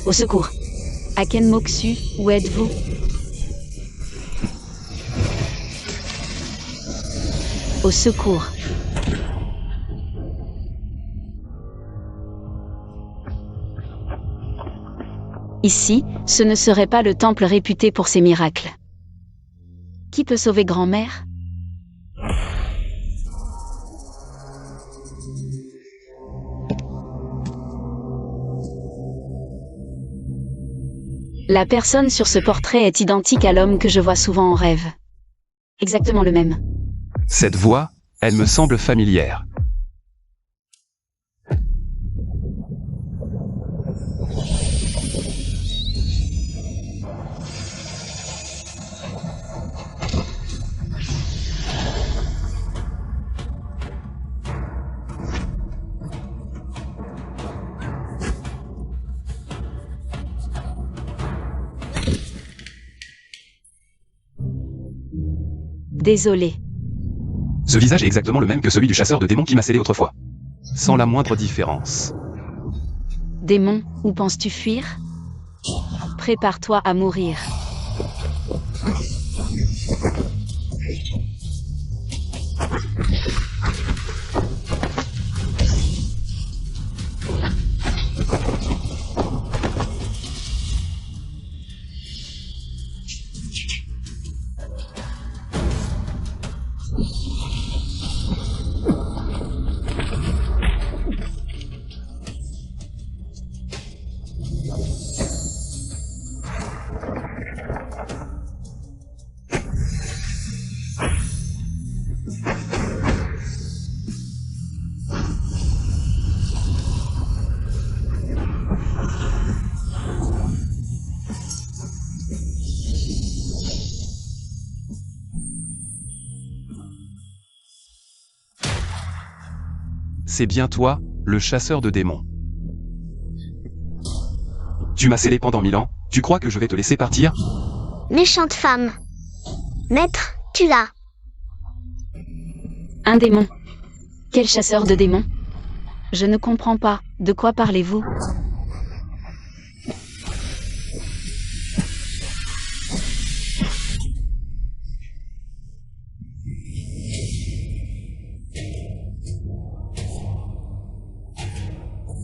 Au secours. Aken Moksu, où êtes-vous? Au secours. Ici, ce ne serait pas le temple réputé pour ses miracles. Qui peut sauver grand-mère? La personne sur ce portrait est identique à l'homme que je vois souvent en rêve. Exactement le même. Cette voix, elle me semble familière. Désolé. Ce visage est exactement le même que celui du chasseur de démons qui m'a scellé autrefois. Sans la moindre différence. Démon, où penses-tu fuir? Prépare-toi à mourir. C'est bien toi, le chasseur de démons. Tu m'as scellé pendant 1000 ans, tu crois que je vais te laisser partir? Méchante femme. Maître, tu l'as. Un démon. Quel chasseur de démons? Je ne comprends pas. De quoi parlez-vous?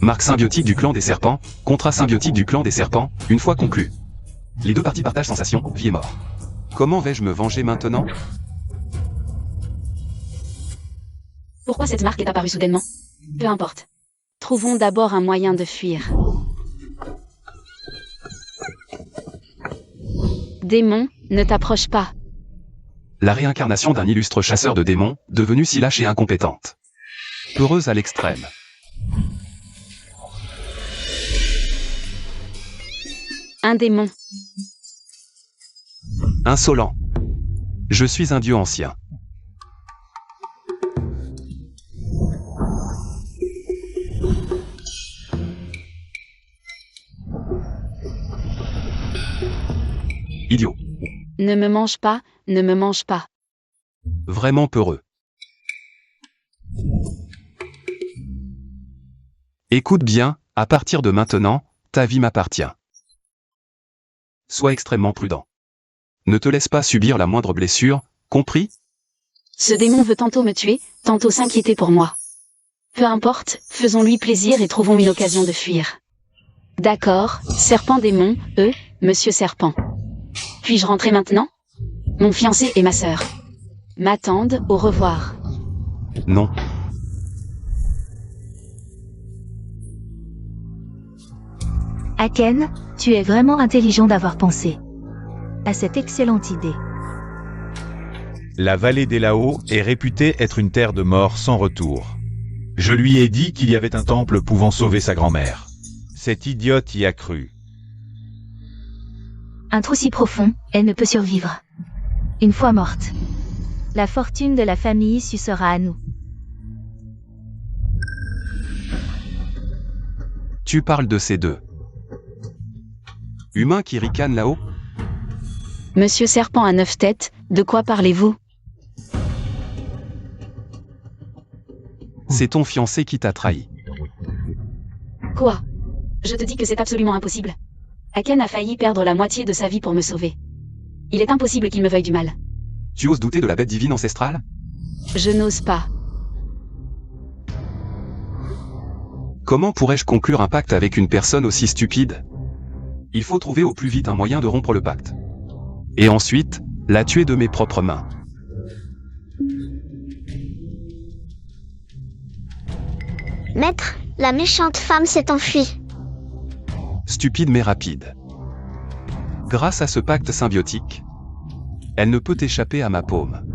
Marque symbiotique du clan des serpents, contrat symbiotique du clan des serpents, une fois conclu. Les deux parties partagent sensation, vie et mort. Comment vais-je me venger maintenant? Pourquoi cette marque est apparue soudainement? Peu importe. Trouvons d'abord un moyen de fuir. Démon, ne t'approche pas. La réincarnation d'un illustre chasseur de démons, devenu si lâche et incompétente. Peureuse à l'extrême. Un démon. Insolent. Je suis un dieu ancien. Idiot. Ne me mange pas, ne me mange pas. Vraiment peureux. Écoute bien, à partir de maintenant, ta vie m'appartient. Sois extrêmement prudent. Ne te laisse pas subir la moindre blessure, compris? Ce démon veut tantôt me tuer, tantôt s'inquiéter pour moi. Peu importe, faisons-lui plaisir et trouvons une occasion de fuir. D'accord, serpent démon, monsieur serpent. Puis-je rentrer maintenant? Mon fiancé et ma sœur m'attendent, au revoir. Non. Aken, tu es vraiment intelligent d'avoir pensé à cette excellente idée. La vallée des Lao est réputée être une terre de mort sans retour. Je lui ai dit qu'il y avait un temple pouvant sauver sa grand-mère. Cette idiote y a cru. Un trou si profond, elle ne peut survivre. Une fois morte, la fortune de la famille succédera à nous. Tu parles de ces deux humains qui ricanent là-haut? Monsieur serpent à 9 têtes, de quoi parlez-vous? C'est ton fiancé qui t'a trahi. Quoi? Je te dis que c'est absolument impossible. Aken a failli perdre la moitié de sa vie pour me sauver. Il est impossible qu'il me veuille du mal. Tu oses douter de la bête divine ancestrale? Je n'ose pas. Comment pourrais-je conclure un pacte avec une personne aussi stupide? Il faut trouver au plus vite un moyen de rompre le pacte. Et ensuite, la tuer de mes propres mains. Maître, la méchante femme s'est enfuie. Stupide mais rapide. Grâce à ce pacte symbiotique, elle ne peut échapper à ma paume.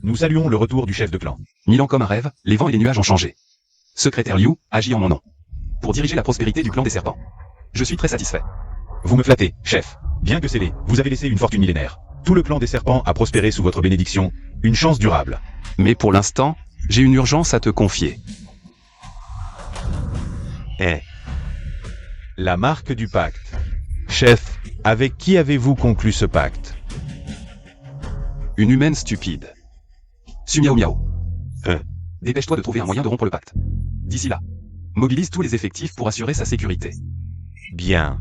Nous saluons le retour du chef de clan. 1000 ans comme un rêve, les vents et les nuages ont changé. Secrétaire Liu, agit en mon nom. Pour diriger la prospérité du clan des serpents. Je suis très satisfait. Vous me flattez, chef. Bien que scellé, vous avez laissé une fortune millénaire. Tout le clan des serpents a prospéré sous votre bénédiction. Une chance durable. Mais pour l'instant, j'ai une urgence à te confier. La marque du pacte. Chef, avec qui avez-vous conclu ce pacte? Une humaine stupide. Su Miao Miao. Hein? Dépêche-toi de trouver un moyen de rompre le pacte. D'ici là, mobilise tous les effectifs pour assurer sa sécurité. Bien.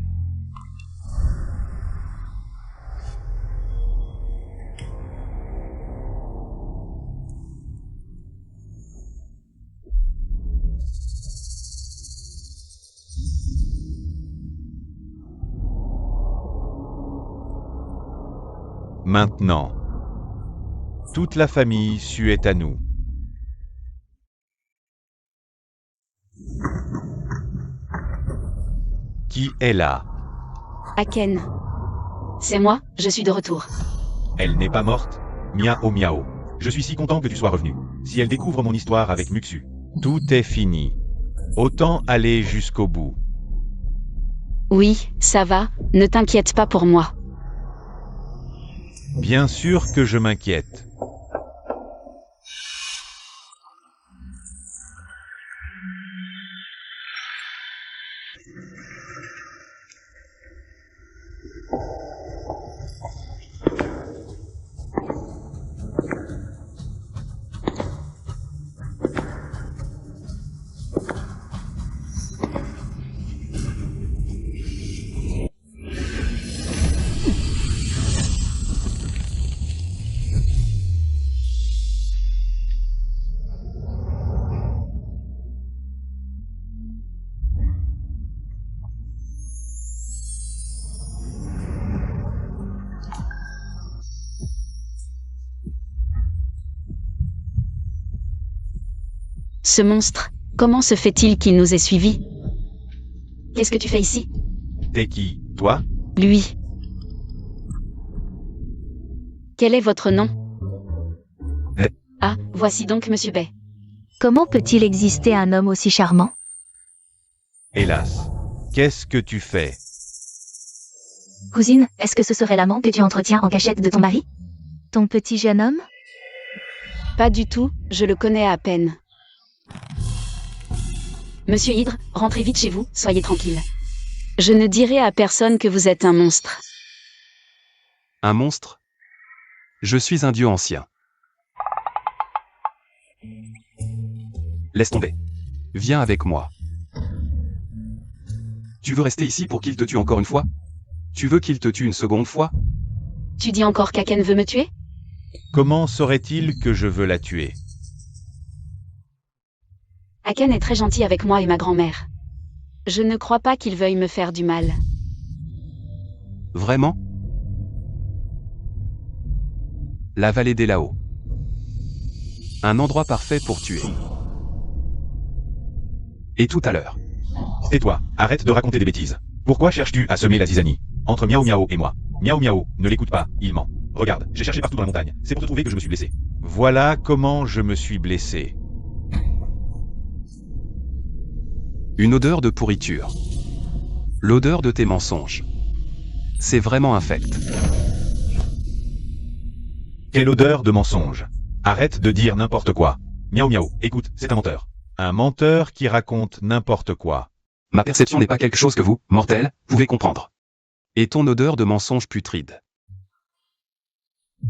Maintenant, toute la famille Su est à nous. Qui est là? Aken. C'est moi, je suis de retour. Elle n'est pas morte? Miao Miao. Je suis si content que tu sois revenu. Si elle découvre mon histoire avec Muxu, tout est fini. Autant aller jusqu'au bout. Oui, ça va, ne t'inquiète pas pour moi. Bien sûr que je m'inquiète. Ce monstre, comment se fait-il qu'il nous ait suivis? Qu'est-ce que tu fais ici? T'es qui, toi? Lui. Quel est votre nom? Ah, voici donc Monsieur Bay. Comment peut-il exister un homme aussi charmant? Hélas. Qu'est-ce que tu fais? Cousine, est-ce que ce serait l'amant que tu entretiens en cachette de ton mari? Ton petit jeune homme? Pas du tout, je le connais à peine. Monsieur Hydre, rentrez vite chez vous, soyez tranquille. Je ne dirai à personne que vous êtes un monstre. Un monstre? Je suis un dieu ancien. Laisse tomber. Viens avec moi. Tu veux rester ici pour qu'il te tue encore une fois? Tu veux qu'il te tue une seconde fois? Tu dis encore qu'Aken veut me tuer? Comment saurait-il que je veux la tuer? Aken est très gentil avec moi et ma grand-mère. Je ne crois pas qu'il veuille me faire du mal. Vraiment? La vallée des Lao. Un endroit parfait pour tuer. Et tout à l'heure. Tais-toi, arrête de raconter des bêtises. Pourquoi cherches-tu à semer la zizanie? Entre Miao Miao et moi. Miao Miao, ne l'écoute pas, il ment. Regarde, j'ai cherché partout dans la montagne. C'est pour te trouver que je me suis blessé. Voilà comment je me suis blessé. Une odeur de pourriture. L'odeur de tes mensonges. C'est vraiment infect. Quelle odeur de mensonge. Arrête de dire n'importe quoi. Miao Miao, écoute, c'est un menteur. Un menteur qui raconte n'importe quoi. Ma perception n'est pas quelque chose que vous, mortels, pouvez comprendre. Et ton odeur de mensonge putride.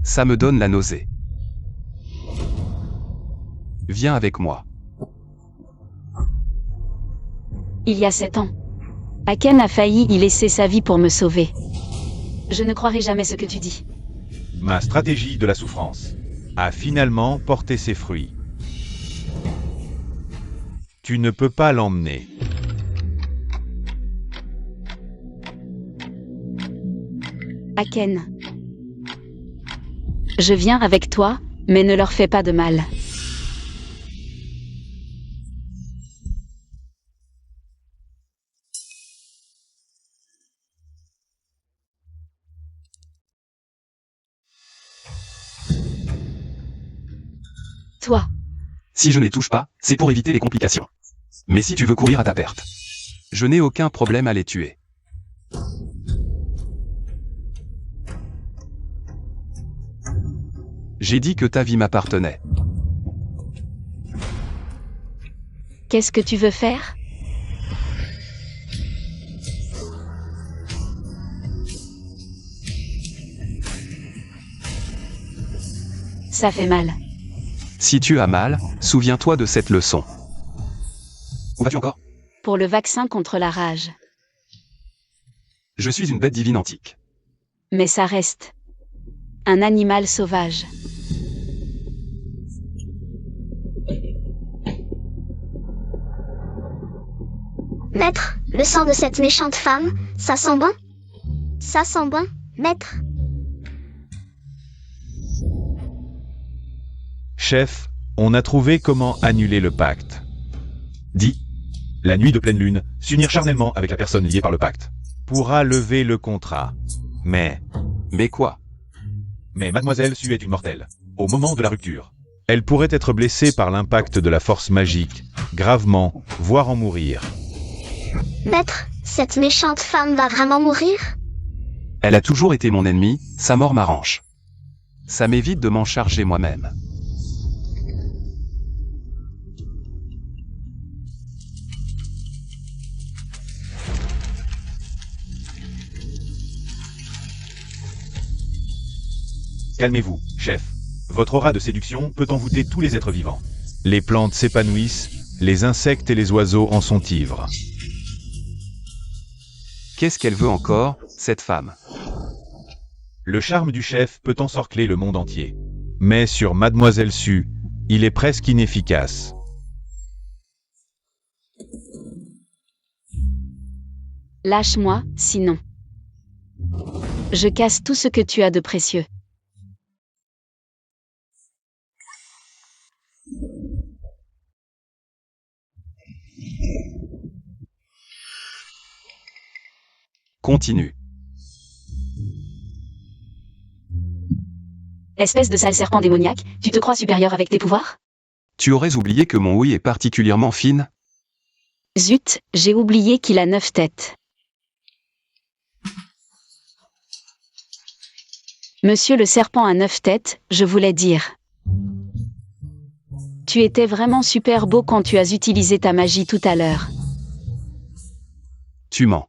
Ça me donne la nausée. Viens avec moi. Il y a 7 ans. Aken a failli y laisser sa vie pour me sauver. Je ne croirai jamais ce que tu dis. Ma stratégie de la souffrance a finalement porté ses fruits. Tu ne peux pas l'emmener. Aken. Je viens avec toi, mais ne leur fais pas de mal. Toi. Si je ne les touche pas, c'est pour éviter les complications. Mais si tu veux courir à ta perte, je n'ai aucun problème à les tuer. J'ai dit que ta vie m'appartenait. Qu'est-ce que tu veux faire? Ça fait mal. Si tu as mal, souviens-toi de cette leçon. Où vas-tu encore? Pour le vaccin contre la rage. Je suis une bête divine antique. Mais ça reste un animal sauvage. Maître, le sang de cette méchante femme, ça sent bon? Ça sent bon, maître? Chef, on a trouvé comment annuler le pacte. Dit, la nuit de pleine lune, s'unir charnellement avec la personne liée par le pacte pourra lever le contrat. Mais quoi? Mais Mademoiselle Su est une mortelle. Au moment de la rupture, elle pourrait être blessée par l'impact de la force magique, gravement, voire en mourir. Maître, cette méchante femme va vraiment mourir? Elle a toujours été mon ennemi, sa mort m'arrange. Ça m'évite de m'en charger moi-même. Calmez-vous, chef. Votre aura de séduction peut envoûter tous les êtres vivants. Les plantes s'épanouissent, les insectes et les oiseaux en sont ivres. Qu'est-ce qu'elle veut encore, cette femme? Le charme du chef peut encercler le monde entier. Mais sur Mademoiselle Su, il est presque inefficace. Lâche-moi, sinon. Je casse tout ce que tu as de précieux. Continue. Espèce de sale serpent démoniaque, tu te crois supérieur avec tes pouvoirs? Tu aurais oublié que mon ouïe est particulièrement fine? Zut, j'ai oublié qu'il a 9 têtes. Monsieur le serpent à 9 têtes, je voulais dire. Tu étais vraiment super beau quand tu as utilisé ta magie tout à l'heure. Tu mens.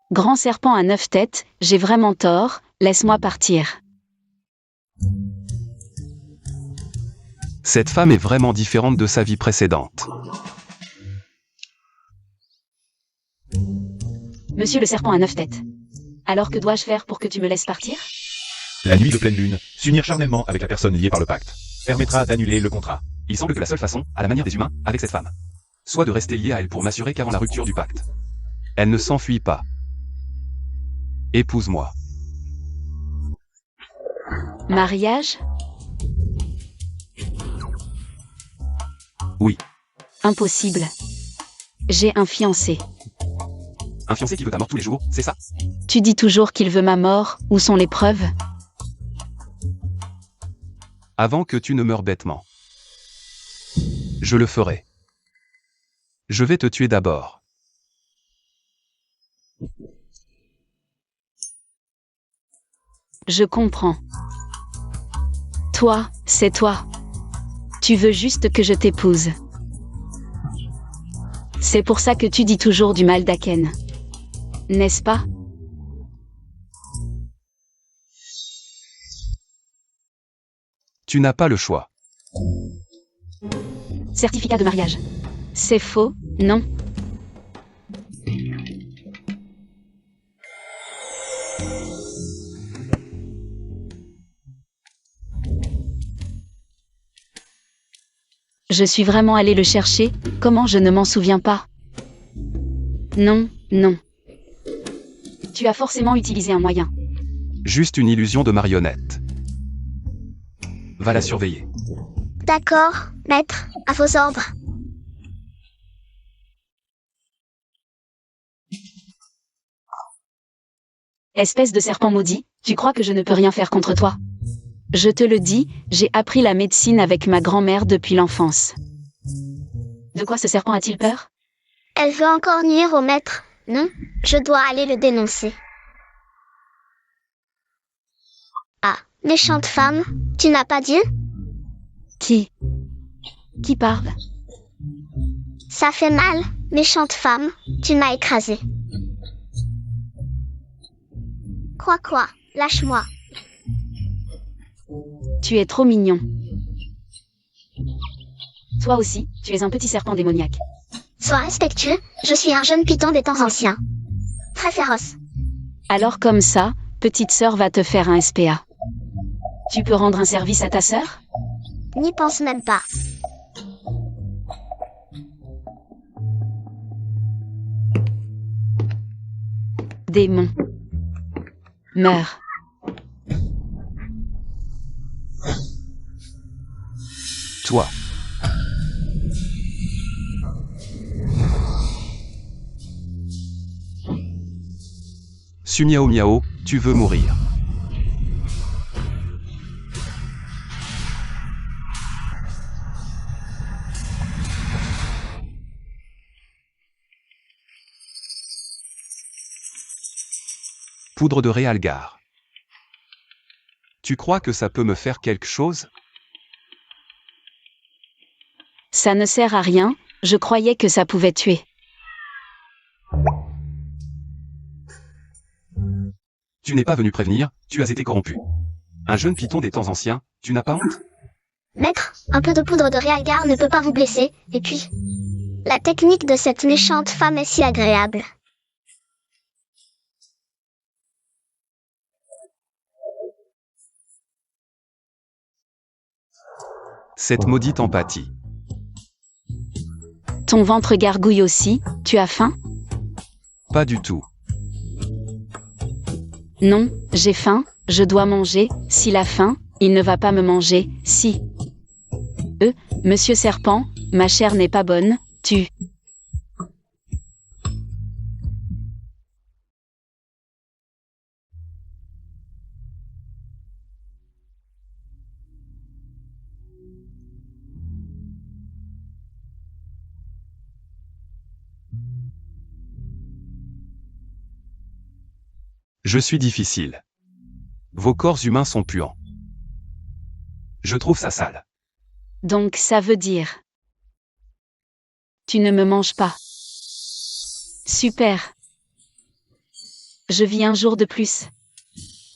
Grand serpent à 9 têtes, j'ai vraiment tort, laisse-moi partir. Cette femme est vraiment différente de sa vie précédente. Monsieur le serpent à 9 têtes. Alors que dois-je faire pour que tu me laisses partir? La nuit de pleine lune, s'unir charnellement avec la personne liée par le pacte permettra d'annuler le contrat. Il semble que la seule façon, à la manière des humains, avec cette femme, soit de rester lié à elle pour m'assurer qu'avant la rupture du pacte, elle ne s'enfuit pas. Épouse-moi. Mariage? Oui. Impossible. J'ai un fiancé. Un fiancé qui veut ta mort tous les jours, c'est ça? Tu dis toujours qu'il veut ma mort, où sont les preuves? Avant que tu ne meures bêtement. Je le ferai. Je vais te tuer d'abord. Je comprends. Toi, c'est toi. Tu veux juste que je t'épouse. C'est pour ça que tu dis toujours du mal d'Aken. N'est-ce pas? Tu n'as pas le choix. Certificat de mariage. C'est faux, non? Je suis vraiment allé le chercher, comment je ne m'en souviens pas? Non, non. Tu as forcément utilisé un moyen. Juste une illusion de marionnette. Va la surveiller. D'accord, maître, à vos ordres. Espèce de serpent maudit, tu crois que je ne peux rien faire contre toi? Je te le dis, j'ai appris la médecine avec ma grand-mère depuis l'enfance. De quoi ce serpent a-t-il peur? Elle veut encore nuire au maître. Non, je dois aller le dénoncer. Ah, méchante femme, tu n'as pas dit? Qui parle? Ça fait mal, méchante femme, tu m'as écrasé. Quoi, lâche-moi. Tu es trop mignon. Toi aussi, tu es un petit serpent démoniaque. Sois respectueux, je suis un jeune python des temps anciens. Très féroce. Alors comme ça, petite sœur va te faire un SPA. Tu peux rendre un service à ta sœur? N'y pense même pas. Démon. Meurs. Toi. Su miao miao, tu veux mourir. Poudre de réalgar. Tu crois que ça peut me faire quelque chose? Ça ne sert à rien, je croyais que ça pouvait tuer. Tu n'es pas venu prévenir, tu as été corrompu. Un jeune python des temps anciens, tu n'as pas honte? Maître, un peu de poudre de réalgar ne peut pas vous blesser, et puis... La technique de cette méchante femme est si agréable. Cette maudite empathie. Ton ventre gargouille aussi, tu as faim? Pas du tout. Non, j'ai faim, je dois manger, s'il a faim, il ne va pas me manger, si. Monsieur Serpent, ma chair n'est pas bonne, tu... Je suis difficile. Vos corps humains sont puants. Je trouve ça sale. Donc ça veut dire... Tu ne me manges pas. Super. Je vis un jour de plus.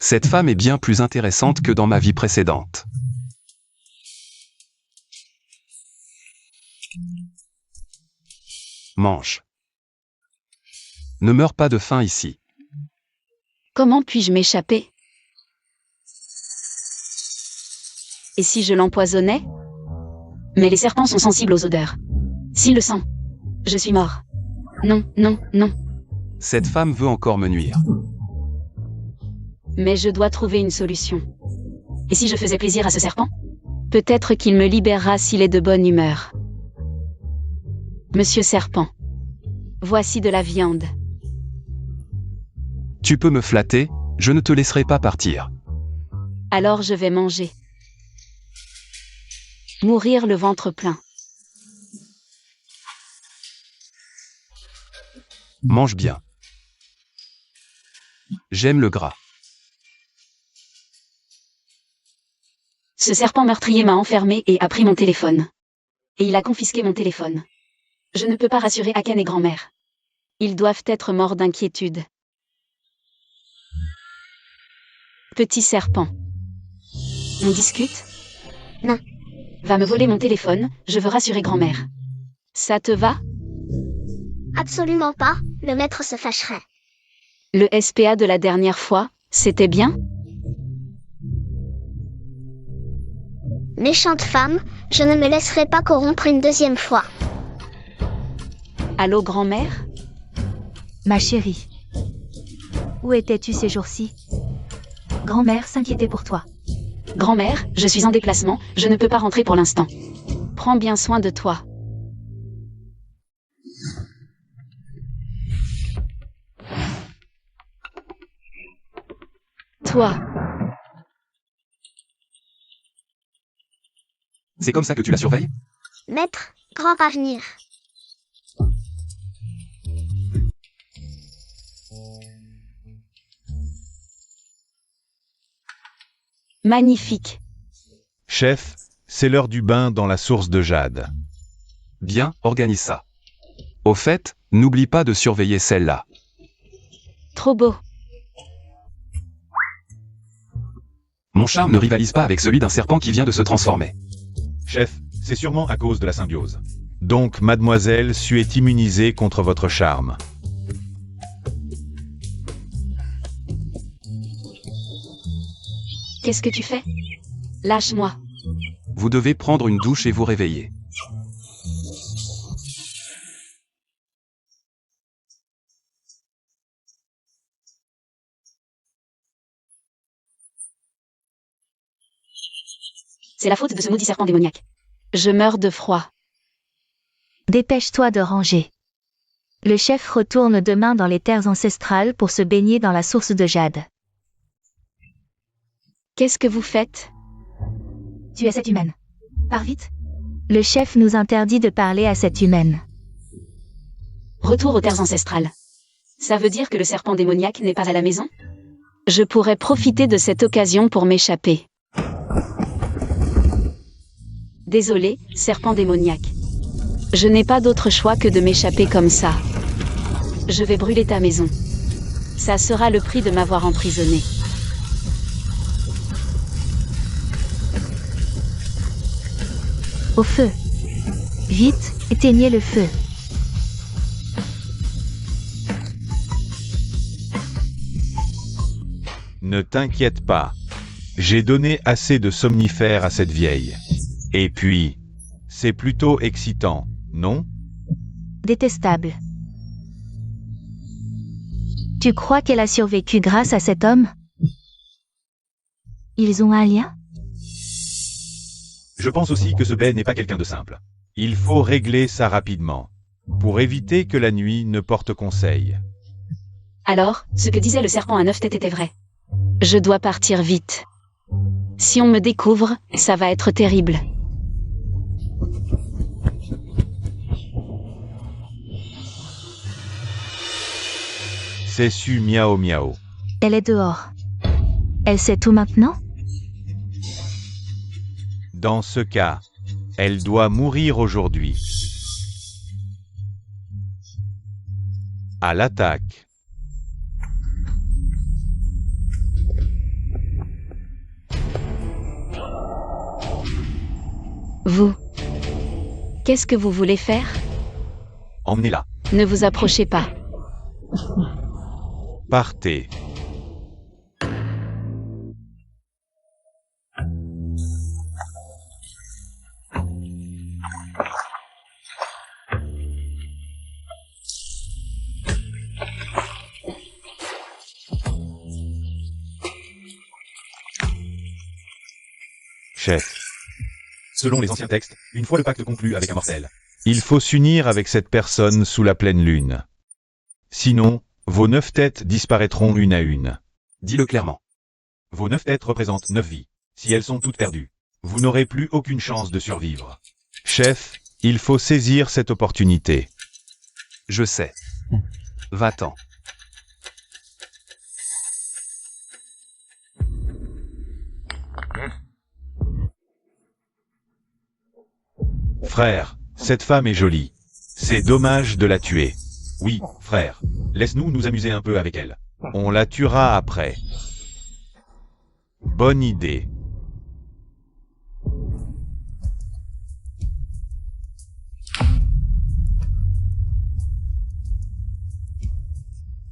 Cette femme est bien plus intéressante que dans ma vie précédente. Mange. Ne meurs pas de faim ici. Comment puis-je m'échapper? Et si je l'empoisonnais? Mais les serpents sont sensibles aux odeurs. S'il le sent, je suis mort. Non, non, non. Cette femme veut encore me nuire. Mais je dois trouver une solution. Et si je faisais plaisir à ce serpent? Peut-être qu'il me libérera s'il est de bonne humeur. Monsieur Serpent, voici de la viande. Tu peux me flatter, je ne te laisserai pas partir. Alors je vais manger. Mourir le ventre plein. Mange bien. J'aime le gras. Ce serpent meurtrier m'a enfermé et a pris mon téléphone. Et il a confisqué mon téléphone. Je ne peux pas rassurer Aken et grand-mère. Ils doivent être morts d'inquiétude. Petit serpent. On discute? Non. va me voler mon téléphone, je veux rassurer grand-mère. Ça te va? Absolument pas, le maître se fâcherait. Le SPA de la dernière fois, c'était bien? Méchante femme, je ne me laisserai pas corrompre une deuxième fois. Allô grand-mère? Ma chérie. Où étais-tu ces jours-ci? Grand-mère s'inquiétait pour toi. Grand-mère, je suis en déplacement, je ne peux pas rentrer pour l'instant. Prends bien soin de toi. Toi, C'est comme ça que tu la surveilles? Maître, grand avenir. magnifique. Chef, c'est l'heure du bain dans la source de jade. Bien, organise ça. Au fait, n'oublie pas de surveiller celle-là. Trop beau. Mon charme ne rivalise pas avec celui d'un serpent qui vient de se transformer. Chef, c'est sûrement à cause de la symbiose. Donc, mademoiselle Su est immunisée contre votre charme. Qu'est-ce que tu fais? Lâche-moi. Vous devez prendre une douche et vous réveiller. C'est la faute de ce maudit serpent démoniaque. Je meurs de froid. Dépêche-toi de ranger. Le chef retourne demain dans les terres ancestrales pour se baigner dans la source de jade. Qu'est-ce que vous faites? Tu es cette humaine. Pars vite. Le chef nous interdit de parler à cette humaine. Retour aux terres ancestrales. Ça veut dire que le serpent démoniaque n'est pas à la maison? Je pourrais profiter de cette occasion pour m'échapper. Désolé, serpent démoniaque. Je n'ai pas d'autre choix que de m'échapper comme ça. Je vais brûler ta maison. Ça sera le prix de m'avoir emprisonné. Au feu. Vite, éteignez le feu. Ne t'inquiète pas. J'ai donné assez de somnifères à cette vieille. Et puis, c'est plutôt excitant, non? Détestable. Tu crois qu'elle a survécu grâce à cet homme? Ils ont un lien? Je pense aussi que ce Bay n'est pas quelqu'un de simple. Il faut régler ça rapidement, pour éviter que la nuit ne porte conseil. Alors, ce que disait le serpent à 9 têtes était vrai. Je dois partir vite. Si on me découvre, ça va être terrible. C'est Su miao miao. Elle est dehors. Elle sait tout maintenant? Dans ce cas, elle doit mourir aujourd'hui. À l'attaque. Vous. Qu'est-ce que vous voulez faire? Emmenez-la. Ne vous approchez pas. Partez. Chef. Selon les anciens textes, une fois le pacte conclu avec un mortel, il faut s'unir avec cette personne sous la pleine lune. Sinon, vos 9 têtes disparaîtront une à une. Dis-le clairement. Vos 9 têtes représentent 9 vies. Si elles sont toutes perdues, vous n'aurez plus aucune chance de survivre. Chef, il faut saisir cette opportunité. Je sais. Va-t'en. Frère, cette femme est jolie. C'est dommage de la tuer. Oui, frère, laisse-nous nous amuser un peu avec elle. On la tuera après. Bonne idée.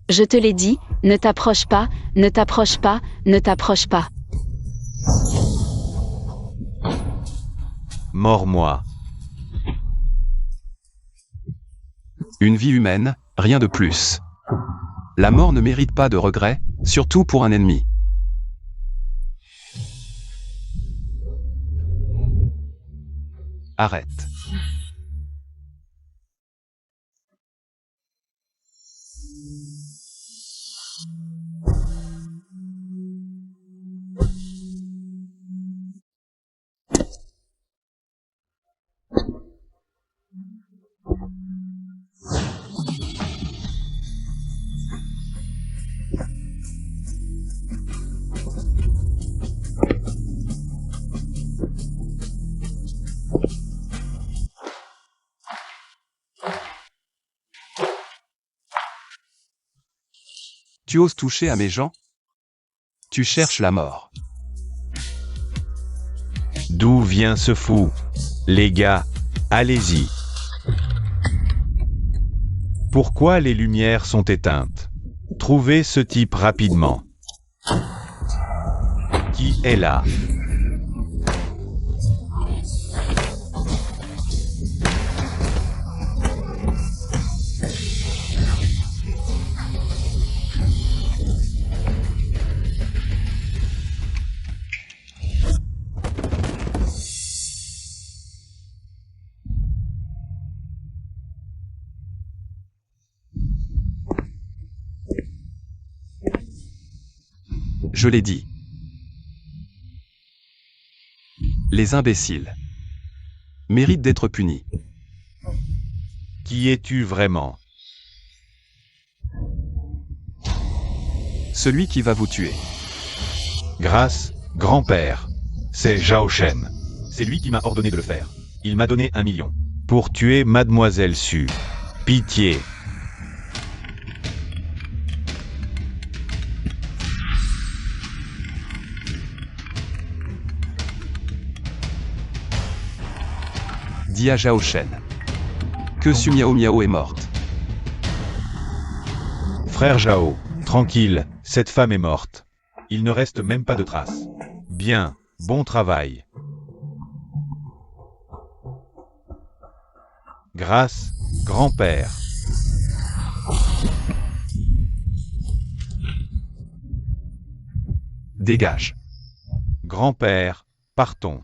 Je te l'ai dit, ne t'approche pas, ne t'approche pas, ne t'approche pas. Mords-moi. Une vie humaine, rien de plus. La mort ne mérite pas de regret, surtout pour un ennemi. Arrête. Tu oses toucher à mes gens? Tu cherches la mort. D'où vient ce fou? Les gars, allez-y. Pourquoi les lumières sont éteintes? Trouvez ce type rapidement. Qui est là? Je l'ai dit. Les imbéciles méritent d'être punis. Qui es-tu vraiment? Celui qui va vous tuer. Grâce, grand-père. C'est Zhao Shen. C'est lui qui m'a ordonné de le faire. Il m'a donné 1 million. Pour tuer Mademoiselle Su. Pitié. Dis à Zhao Shen que Su Miao Miao est morte. Frère Zhao, tranquille, cette femme est morte. Il ne reste même pas de traces. Bien, bon travail. Grâce, grand-père. Dégage. Grand-père, partons.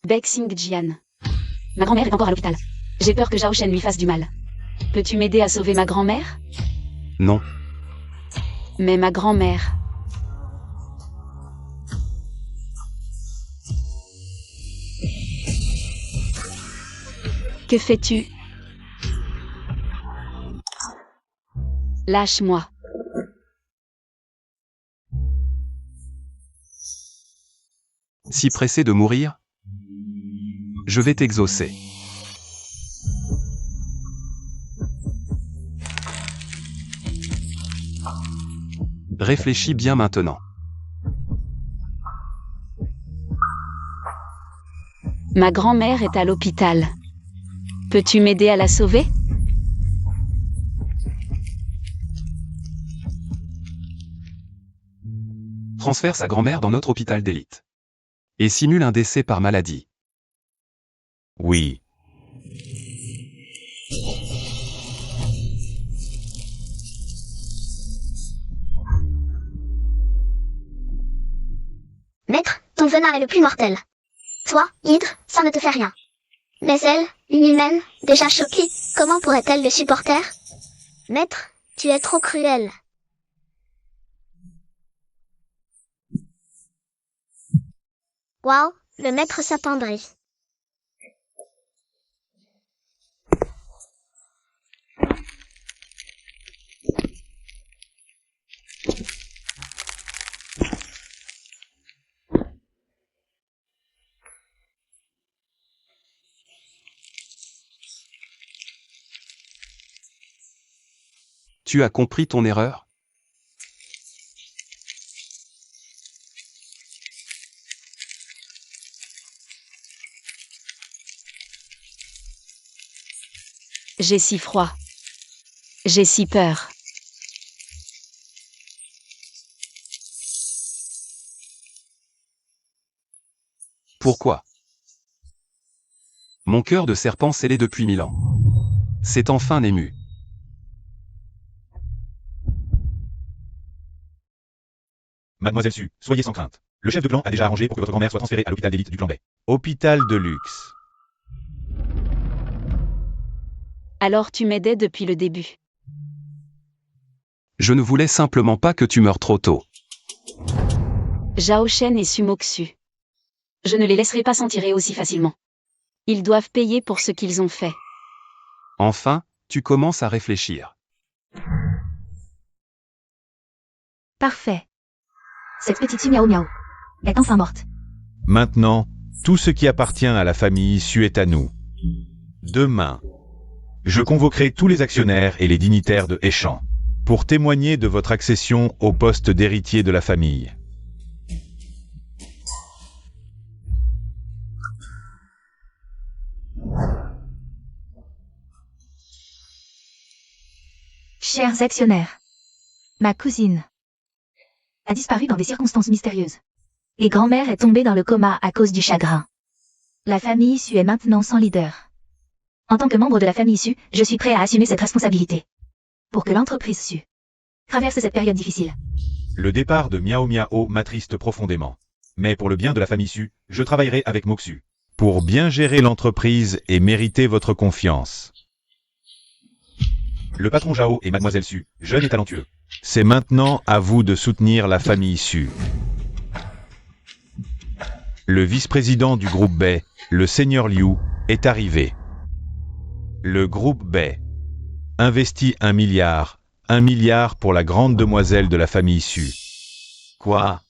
Bexing Jian. Ma grand-mère est encore à l'hôpital. J'ai peur que Zhao Shen lui fasse du mal. Peux-tu m'aider à sauver ma grand-mère? Non. Mais ma grand-mère. Que fais-tu? Lâche-moi. Si pressé de mourir, je vais t'exaucer. Réfléchis bien maintenant. Ma grand-mère est à l'hôpital. Peux-tu m'aider à la sauver? Transfère sa grand-mère dans notre hôpital d'élite. Et simule un décès par maladie. Oui. Maître, ton venin est le plus mortel. Toi, hydre, ça ne te fait rien. Mais elle, une humaine, déjà choquée, comment pourrait-elle le supporter? Maître, tu es trop cruel. Waouh, le maître s'attendrit. Tu as compris ton erreur? J'ai si froid. J'ai si peur. Pourquoi? Mon cœur de serpent scellé depuis 1000 ans. C'est enfin ému. Mademoiselle Su, soyez sans crainte. Le chef de clan a déjà arrangé pour que votre grand-mère soit transférée à l'hôpital d'élite du clan Bay. Hôpital de luxe. Alors tu m'aidais depuis le début. Je ne voulais simplement pas que tu meures trop tôt. Zhao Shen et Sumoxu. Je ne les laisserai pas s'en tirer aussi facilement. Ils doivent payer pour ce qu'ils ont fait. Enfin, tu commences à réfléchir. Parfait. Cette petite Su Miao Miao est enfin morte. Maintenant, tout ce qui appartient à la famille Su est à nous. Demain, je convoquerai tous les actionnaires et les dignitaires de Échamp pour témoigner de votre accession au poste d'héritier de la famille. Chers actionnaires, ma cousine a disparu dans des circonstances mystérieuses. Et grand-mère est tombée dans le coma à cause du chagrin. La famille Su est maintenant sans leader. En tant que membre de la famille Su, je suis prêt à assumer cette responsabilité. Pour que l'entreprise Su traverse cette période difficile. Le départ de Miao Miao m'attriste profondément. Mais pour le bien de la famille Su, je travaillerai avec Moxu. Pour bien gérer l'entreprise et mériter votre confiance. Le patron Zhao et Mademoiselle Su, jeunes et talentueux. C'est maintenant à vous de soutenir la famille Su. Le vice-président du groupe Bay, le seigneur Liu, est arrivé. Le groupe Bay investit 1 milliard pour la grande demoiselle de la famille Su. Quoi?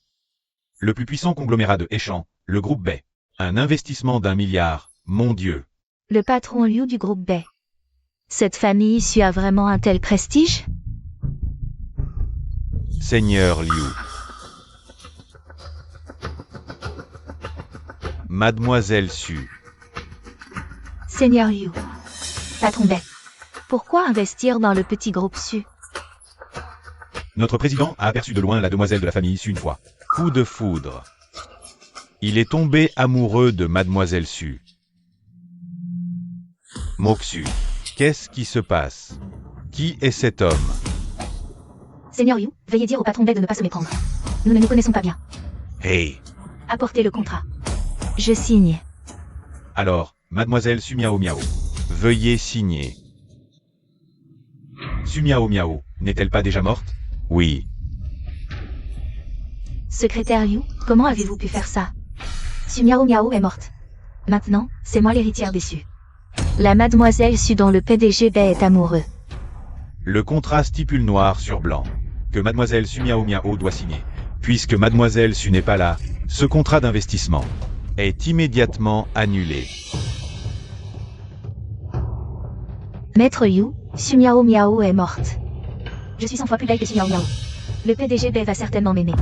Le plus puissant conglomérat de Échamp, le groupe Bay. Un investissement d'1 milliard, mon Dieu. Le patron Liu du groupe Bay. Cette famille Su a vraiment un tel prestige? Seigneur Liu. Mademoiselle Su. Seigneur Liu. Patron Bay. Pourquoi investir dans le petit groupe Su? Notre président a aperçu de loin la demoiselle de la famille Su une fois. Coup de foudre. Il est tombé amoureux de Mademoiselle Su. Moxu. Qu'est-ce qui se passe? Qui est cet homme? Seigneur Liu, veuillez dire au patron Bay de ne pas se méprendre. Nous ne nous connaissons pas bien. Hey. Apportez le contrat. Je signe. Alors, Mademoiselle Su Miao Miao. Veuillez signer. Su Miao Miao, n'est-elle pas déjà morte? Oui. Secrétaire Liu, comment avez-vous pu faire ça? Su Miao Miao est morte. Maintenant, c'est moi l'héritière déçue. La mademoiselle Su dont le PDG Bay est amoureux. Le contrat stipule noir sur blanc que Mademoiselle Su Miao Miao doit signer. Puisque Mademoiselle Su n'est pas là, ce contrat d'investissement est immédiatement annulé. Maître Liu, Su Miao Miao est morte. Je suis 100 fois plus belle que Su Miao Miao. Le PDG Bay va certainement m'aimer.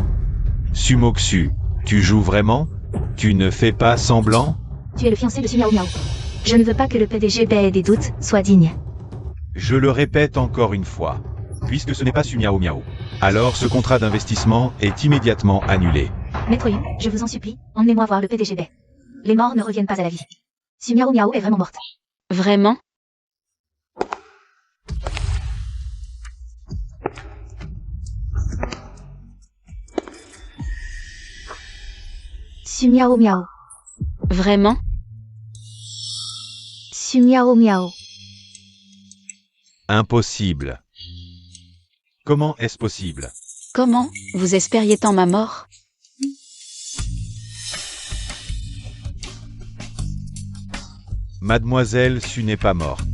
Sumoxu, tu joues vraiment? Tu ne fais pas semblant? Tu es le fiancé de Su Miao Miao. Je ne veux pas que le PDG Bay ait des doutes, sois digne. Je le répète encore une fois. Puisque ce n'est pas Su Miao Miao, alors ce contrat d'investissement est immédiatement annulé. Maître Liu, je vous en supplie, emmenez-moi voir le PDG Bay. Les morts ne reviennent pas à la vie. Su Miao Miao est vraiment morte. Vraiment? Su Miao Miao. Vraiment? Su Miao Miao. Impossible. Comment est-ce possible? Comment? Vous espériez tant ma mort? Mademoiselle Su n'est pas morte.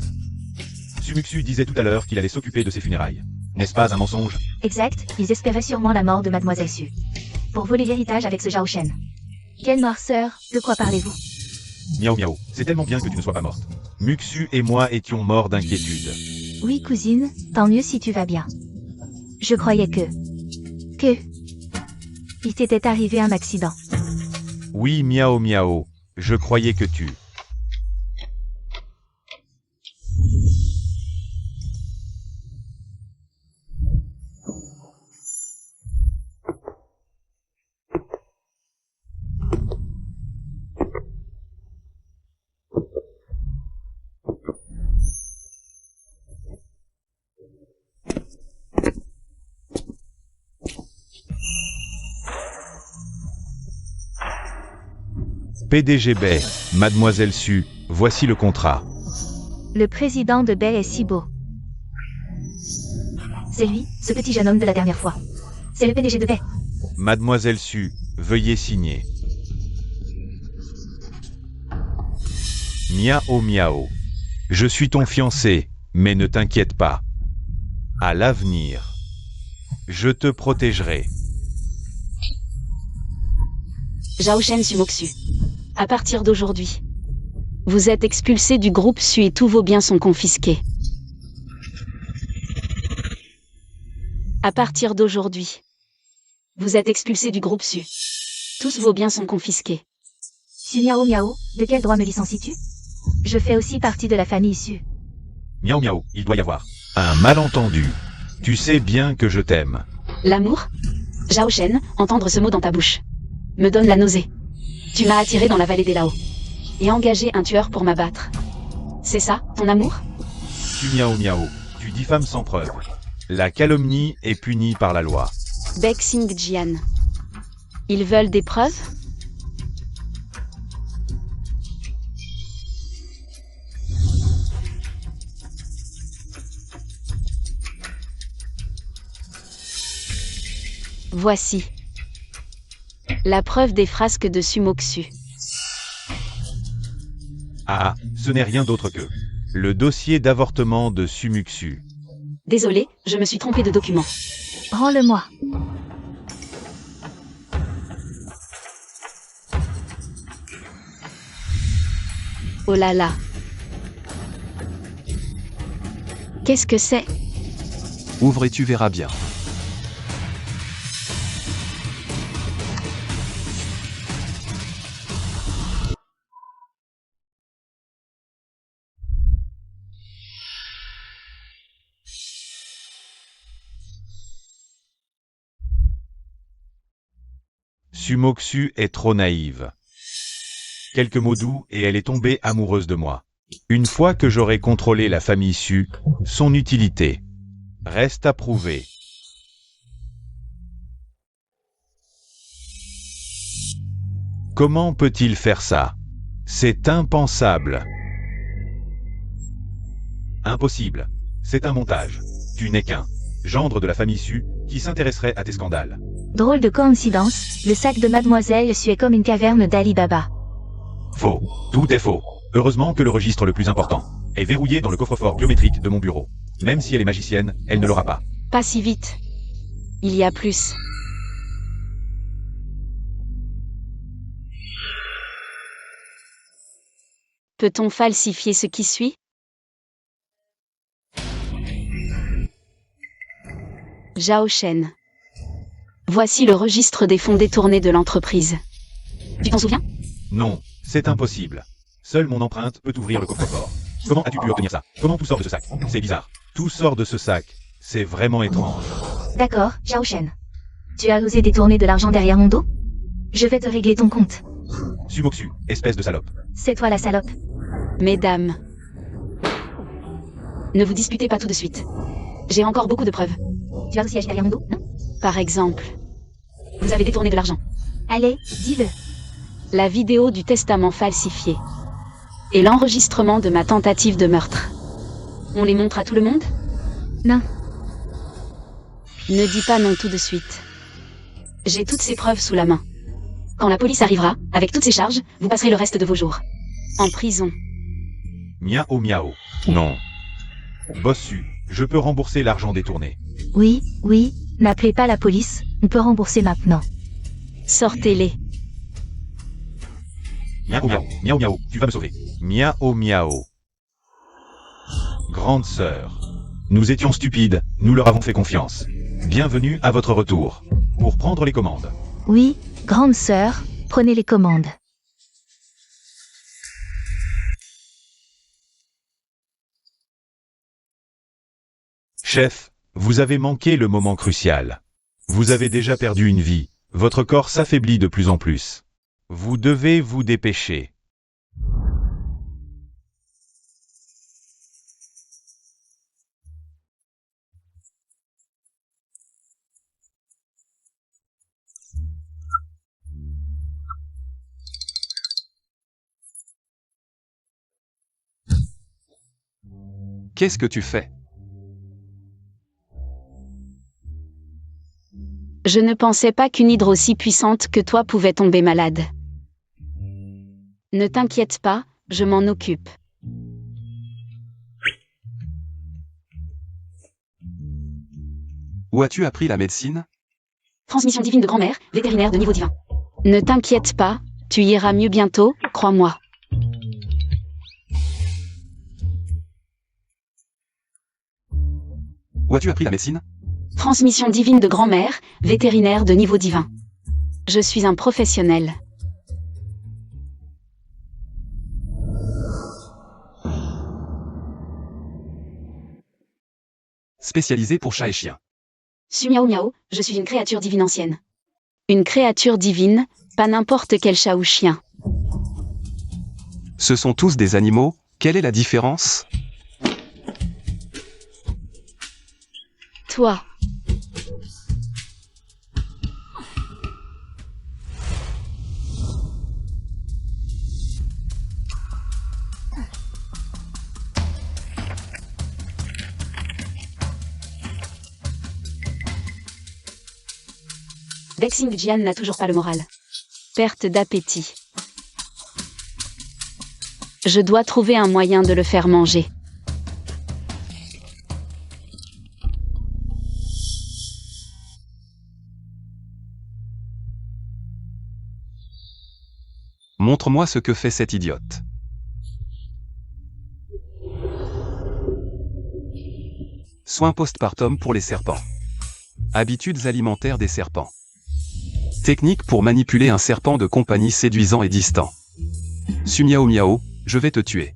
Sumuxu disait tout à l'heure qu'il allait s'occuper de ses funérailles. N'est-ce pas un mensonge? Exact, ils espéraient sûrement la mort de Mademoiselle Su. Pour voler l'héritage avec ce Zhao Shen. Quelle noirceur, de quoi parlez-vous? Miao Miao, c'est tellement bien que tu ne sois pas morte. Muxu et moi étions morts d'inquiétude. Oui cousine, tant mieux si tu vas bien. Je croyais que... il t'était arrivé un accident. Oui Miao Miao, je croyais que tu... PDG Bay, Mademoiselle Su, voici le contrat. Le président de Bay est si beau. C'est lui, ce petit jeune homme de la dernière fois. C'est le PDG de Bay. Mademoiselle Su, veuillez signer. Miao Miao. Je suis ton fiancé, mais ne t'inquiète pas. À l'avenir, je te protégerai. Zhao Shen Sumoksu. À partir d'aujourd'hui, vous êtes expulsé du groupe Su et tous vos biens sont confisqués. À partir d'aujourd'hui, vous êtes expulsé du groupe Su. Tous vos biens sont confisqués. Su Miao Miao, de quel droit me licencies-tu? Je fais aussi partie de la famille Su. Miao Miao, il doit y avoir un malentendu. Tu sais bien que je t'aime. L'amour? Zhao Shen, entendre ce mot dans ta bouche me donne la nausée. Tu m'as attiré dans la vallée des Lao et engagé un tueur pour m'abattre. C'est ça, ton amour? Tu Miao Miao, tu diffames sans preuve. La calomnie est punie par la loi. Baek Sing Jian. Ils veulent des preuves? Voici la preuve des frasques de Sumoksu. Ah, ce n'est rien d'autre que le dossier d'avortement de Sumuksu. Désolé, je me suis trompé de document. Rends-le-moi. Oh là là. Qu'est-ce que c'est? Ouvre et tu verras bien. Sumoksu est trop naïve. Quelques mots doux et elle est tombée amoureuse de moi. Une fois que j'aurai contrôlé la famille Su, son utilité reste à prouver. Comment peut-il faire ça? C'est impensable. Impossible. C'est un montage. Tu n'es qu'un gendre de la famille Su qui s'intéresserait à tes scandales. Drôle de coïncidence, le sac de Mademoiselle Su est comme une caverne d'Ali Baba. Faux. Tout est faux. Heureusement que le registre le plus important est verrouillé dans le coffre-fort biométrique de mon bureau. Même si elle est magicienne, elle ne l'aura pas. Pas si vite. Il y a plus. Peut-on falsifier ce qui suit? Zhao Shen. Voici le registre des fonds détournés de l'entreprise. Tu t'en souviens? Non, c'est impossible. Seule mon empreinte peut ouvrir le coffre-fort. Comment as-tu pu obtenir ça? Comment tout sort de ce sac? C'est bizarre. Tout sort de ce sac. C'est vraiment étrange. D'accord, Zhao Shen. Tu as osé détourner de l'argent derrière mon dos? Je vais te régler ton compte. Sumoksu, espèce de salope. C'est toi la salope. Mesdames, ne vous disputez pas tout de suite. J'ai encore beaucoup de preuves. Tu as aussi agi derrière mon dos, non? Par exemple, vous avez détourné de l'argent. Allez, dis-le. La vidéo du testament falsifié. Et l'enregistrement de ma tentative de meurtre. On les montre à tout le monde? Non. Ne dis pas non tout de suite. J'ai toutes ces preuves sous la main. Quand la police arrivera, avec toutes ces charges, vous passerez le reste de vos jours en prison. Miao Miao. Non. Bossu, je peux rembourser l'argent détourné. Oui, oui, n'appelez pas la police, on peut rembourser maintenant. Sortez-les. Miao Miao, Miao Miao, tu vas me sauver. Miao Miao. Grande sœur. Nous étions stupides, nous leur avons fait confiance. Bienvenue à votre retour. Pour prendre les commandes. Oui, grande sœur, prenez les commandes. Chef, vous avez manqué le moment crucial. Vous avez déjà perdu une vie, votre corps s'affaiblit de plus en plus. Vous devez vous dépêcher. Qu'est-ce que tu fais? Je ne pensais pas qu'une hydre aussi puissante que toi pouvait tomber malade. Ne t'inquiète pas, je m'en occupe. Où as-tu appris la médecine? Transmission divine de grand-mère, vétérinaire de niveau divin. Ne t'inquiète pas, tu iras mieux bientôt, crois-moi. Où as-tu appris la médecine? Transmission divine de grand-mère, vétérinaire de niveau divin. Je suis un professionnel. Spécialisé pour chats et chiens. Suis miaou miaou, je suis une créature divine ancienne. Une créature divine, pas n'importe quel chat ou chien. Ce sont tous des animaux, quelle est la différence? Toi. Vexing Jian n'a toujours pas le moral. Perte d'appétit. Je dois trouver un moyen de le faire manger. Montre-moi ce que fait cet idiote. Soins postpartum pour les serpents. Habitudes alimentaires des serpents. Technique pour manipuler un serpent de compagnie séduisant et distant. Su miaou miaou, je vais te tuer.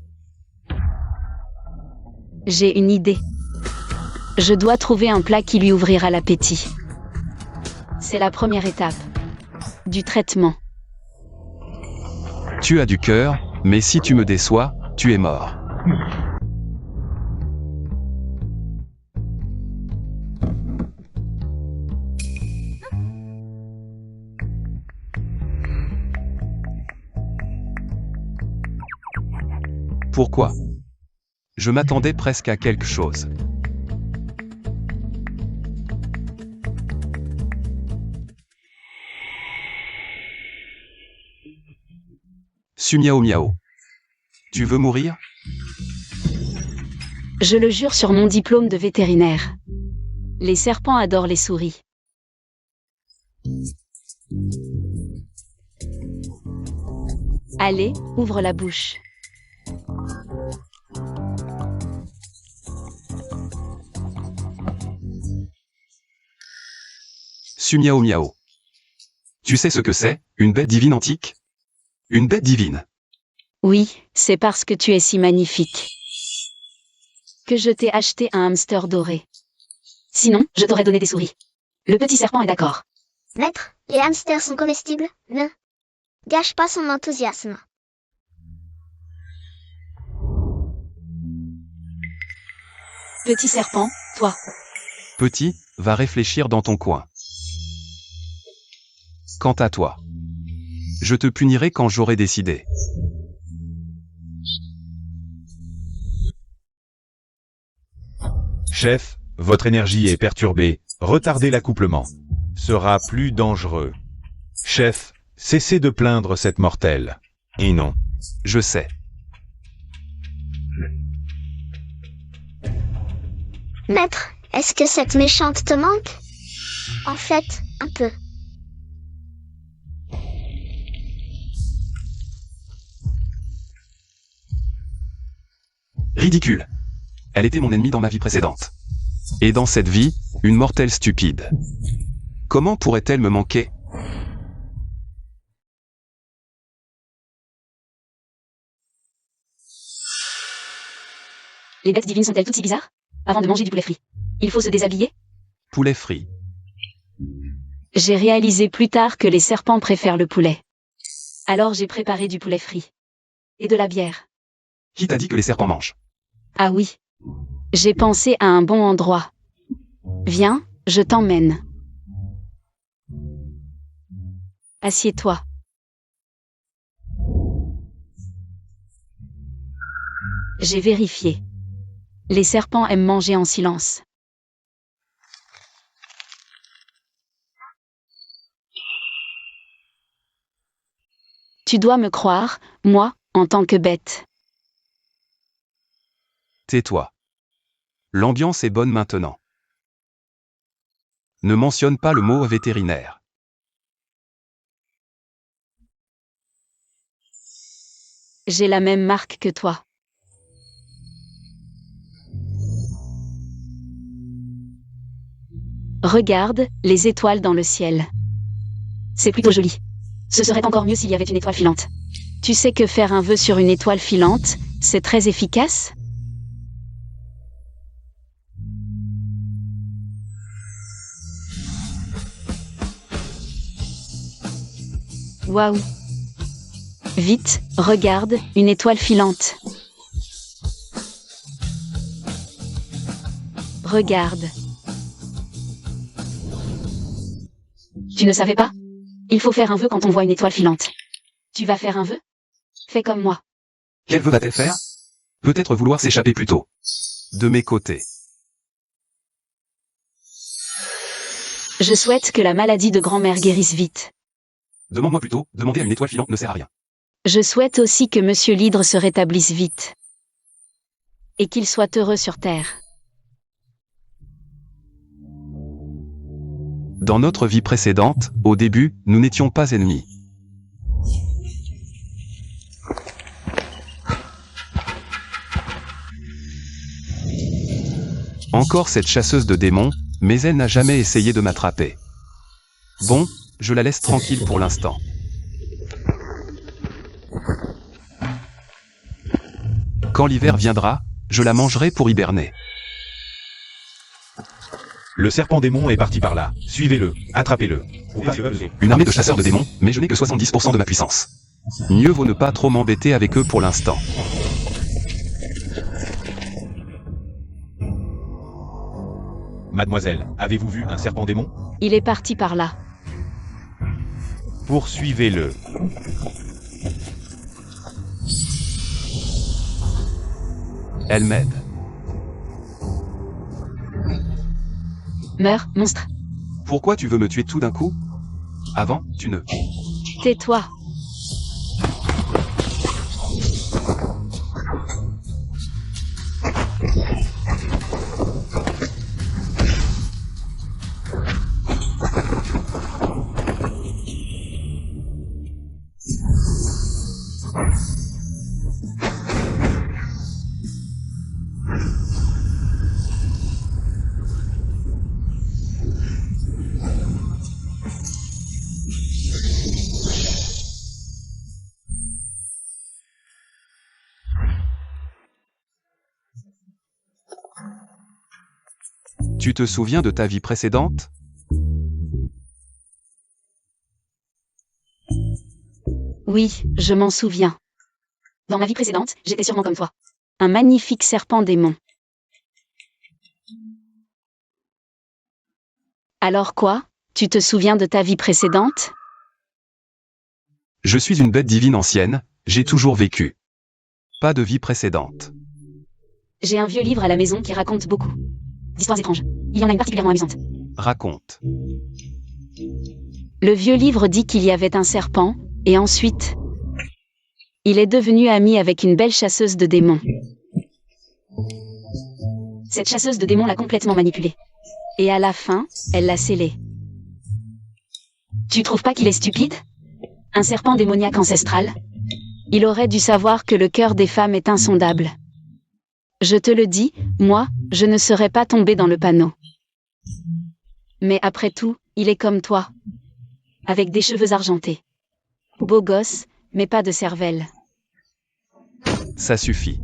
J'ai une idée. Je dois trouver un plat qui lui ouvrira l'appétit. C'est la première étape du traitement. Tu as du cœur, mais si tu me déçois, tu es mort. Pourquoi? Je m'attendais presque à quelque chose. Su miaou miaou. Tu veux mourir? Je le jure sur mon diplôme de vétérinaire. Les serpents adorent les souris. Allez, ouvre la bouche. Su miaou miaou. Tu sais ce que c'est, une bête divine antique? Une bête divine. Oui, c'est parce que tu es si magnifique que je t'ai acheté un hamster doré. Sinon, je t'aurais donné des souris. Le petit serpent est d'accord. Maître, les hamsters sont comestibles? Ne gâche pas son enthousiasme. Petit serpent, toi. Petit, va réfléchir dans ton coin. Quant à toi, je te punirai quand j'aurai décidé. Chef, votre énergie est perturbée. Retardez l'accouplement. Sera plus dangereux. Chef, cessez de plaindre cette mortelle. Et non. Je sais. Maître, est-ce que cette méchante te manque? En fait, un peu. Ridicule. Elle était mon ennemie dans ma vie précédente. Et dans cette vie, une mortelle stupide. Comment pourrait-elle me manquer? Les bêtes divines sont-elles toutes si bizarres? Avant de manger du poulet frit, il faut se déshabiller? Poulet frit. J'ai réalisé plus tard que les serpents préfèrent le poulet. Alors j'ai préparé du poulet frit. Et de la bière. Qui t'a dit que les serpents mangent? Ah oui. J'ai pensé à un bon endroit. Viens, je t'emmène. Assieds-toi. J'ai vérifié. Les serpents aiment manger en silence. Tu dois me croire, moi, en tant que bête. Tais-toi. L'ambiance est bonne maintenant. Ne mentionne pas le mot vétérinaire. J'ai la même marque que toi. Regarde, les étoiles dans le ciel. C'est plutôt joli. Ce serait encore mieux s'il y avait une étoile filante. Tu sais que faire un vœu sur une étoile filante, c'est très efficace? Waouh! Vite, regarde, une étoile filante. Regarde. Tu ne savais pas? Il faut faire un vœu quand on voit une étoile filante. Tu vas faire un vœu? Fais comme moi. Quel vœu va-t-elle faire? Peut-être vouloir s'échapper plus tôt. De mes côtés. Je souhaite que la maladie de grand-mère guérisse vite. Demande-moi plutôt, demander à une étoile filante ne sert à rien. Je souhaite aussi que Monsieur l'Hydre se rétablisse vite. Et qu'il soit heureux sur Terre. Dans notre vie précédente, au début, nous n'étions pas ennemis. Encore cette chasseuse de démons, mais elle n'a jamais essayé de m'attraper. Bon, je la laisse tranquille pour l'instant. Quand l'hiver viendra, je la mangerai pour hiberner. Le serpent démon est parti par là. Suivez-le, attrapez-le. Une armée de chasseurs de démons, mais je n'ai que 70% de ma puissance. Mieux vaut ne pas trop m'embêter avec eux pour l'instant. Mademoiselle, avez-vous vu un serpent démon? Il est parti par là. Poursuivez-le. Elle m'aide. Meurs, monstre. Pourquoi tu veux me tuer tout d'un coup? Avant, tu ne... Tais-toi. Tu te souviens de ta vie précédente? Oui, je m'en souviens. Dans ma vie précédente, j'étais sûrement comme toi. Un magnifique serpent démon. Alors quoi? Tu te souviens de ta vie précédente? Je suis une bête divine ancienne, j'ai toujours vécu. Pas de vie précédente. J'ai un vieux livre à la maison qui raconte beaucoup d'histoires étranges. Il y en a une particulièrement amusante. Raconte. Le vieux livre dit qu'il y avait un serpent, et ensuite, il est devenu ami avec une belle chasseuse de démons. Cette chasseuse de démons l'a complètement manipulé. Et à la fin, elle l'a scellé. Tu trouves pas qu'il est stupide? Un serpent démoniaque ancestral? Il aurait dû savoir que le cœur des femmes est insondable. Je te le dis, moi, je ne serais pas tombé dans le panneau. Mais après tout, il est comme toi. Avec des cheveux argentés. Beau gosse, mais pas de cervelle. Ça suffit.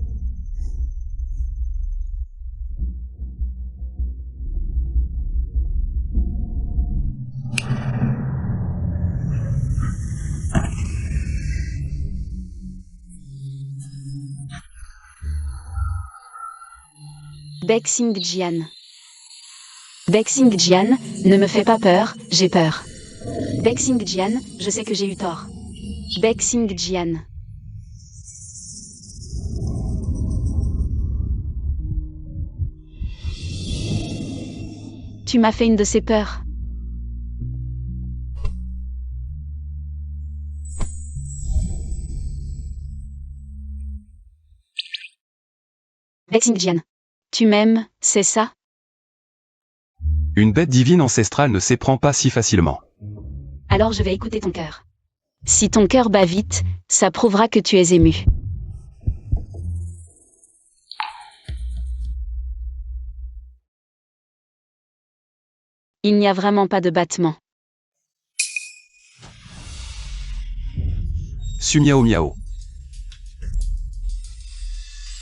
Bexing Jian. Bexing Jian, ne me fais pas peur, j'ai peur. Bexing Jian, je sais que j'ai eu tort. Bexing Jian. Tu m'as fait une de ces peurs. Exingjian. Tu m'aimes, c'est ça? Une bête divine ancestrale ne s'éprend pas si facilement. Alors je vais écouter ton cœur. Si ton cœur bat vite, ça prouvera que tu es ému. Il n'y a vraiment pas de battement. Su miao miao.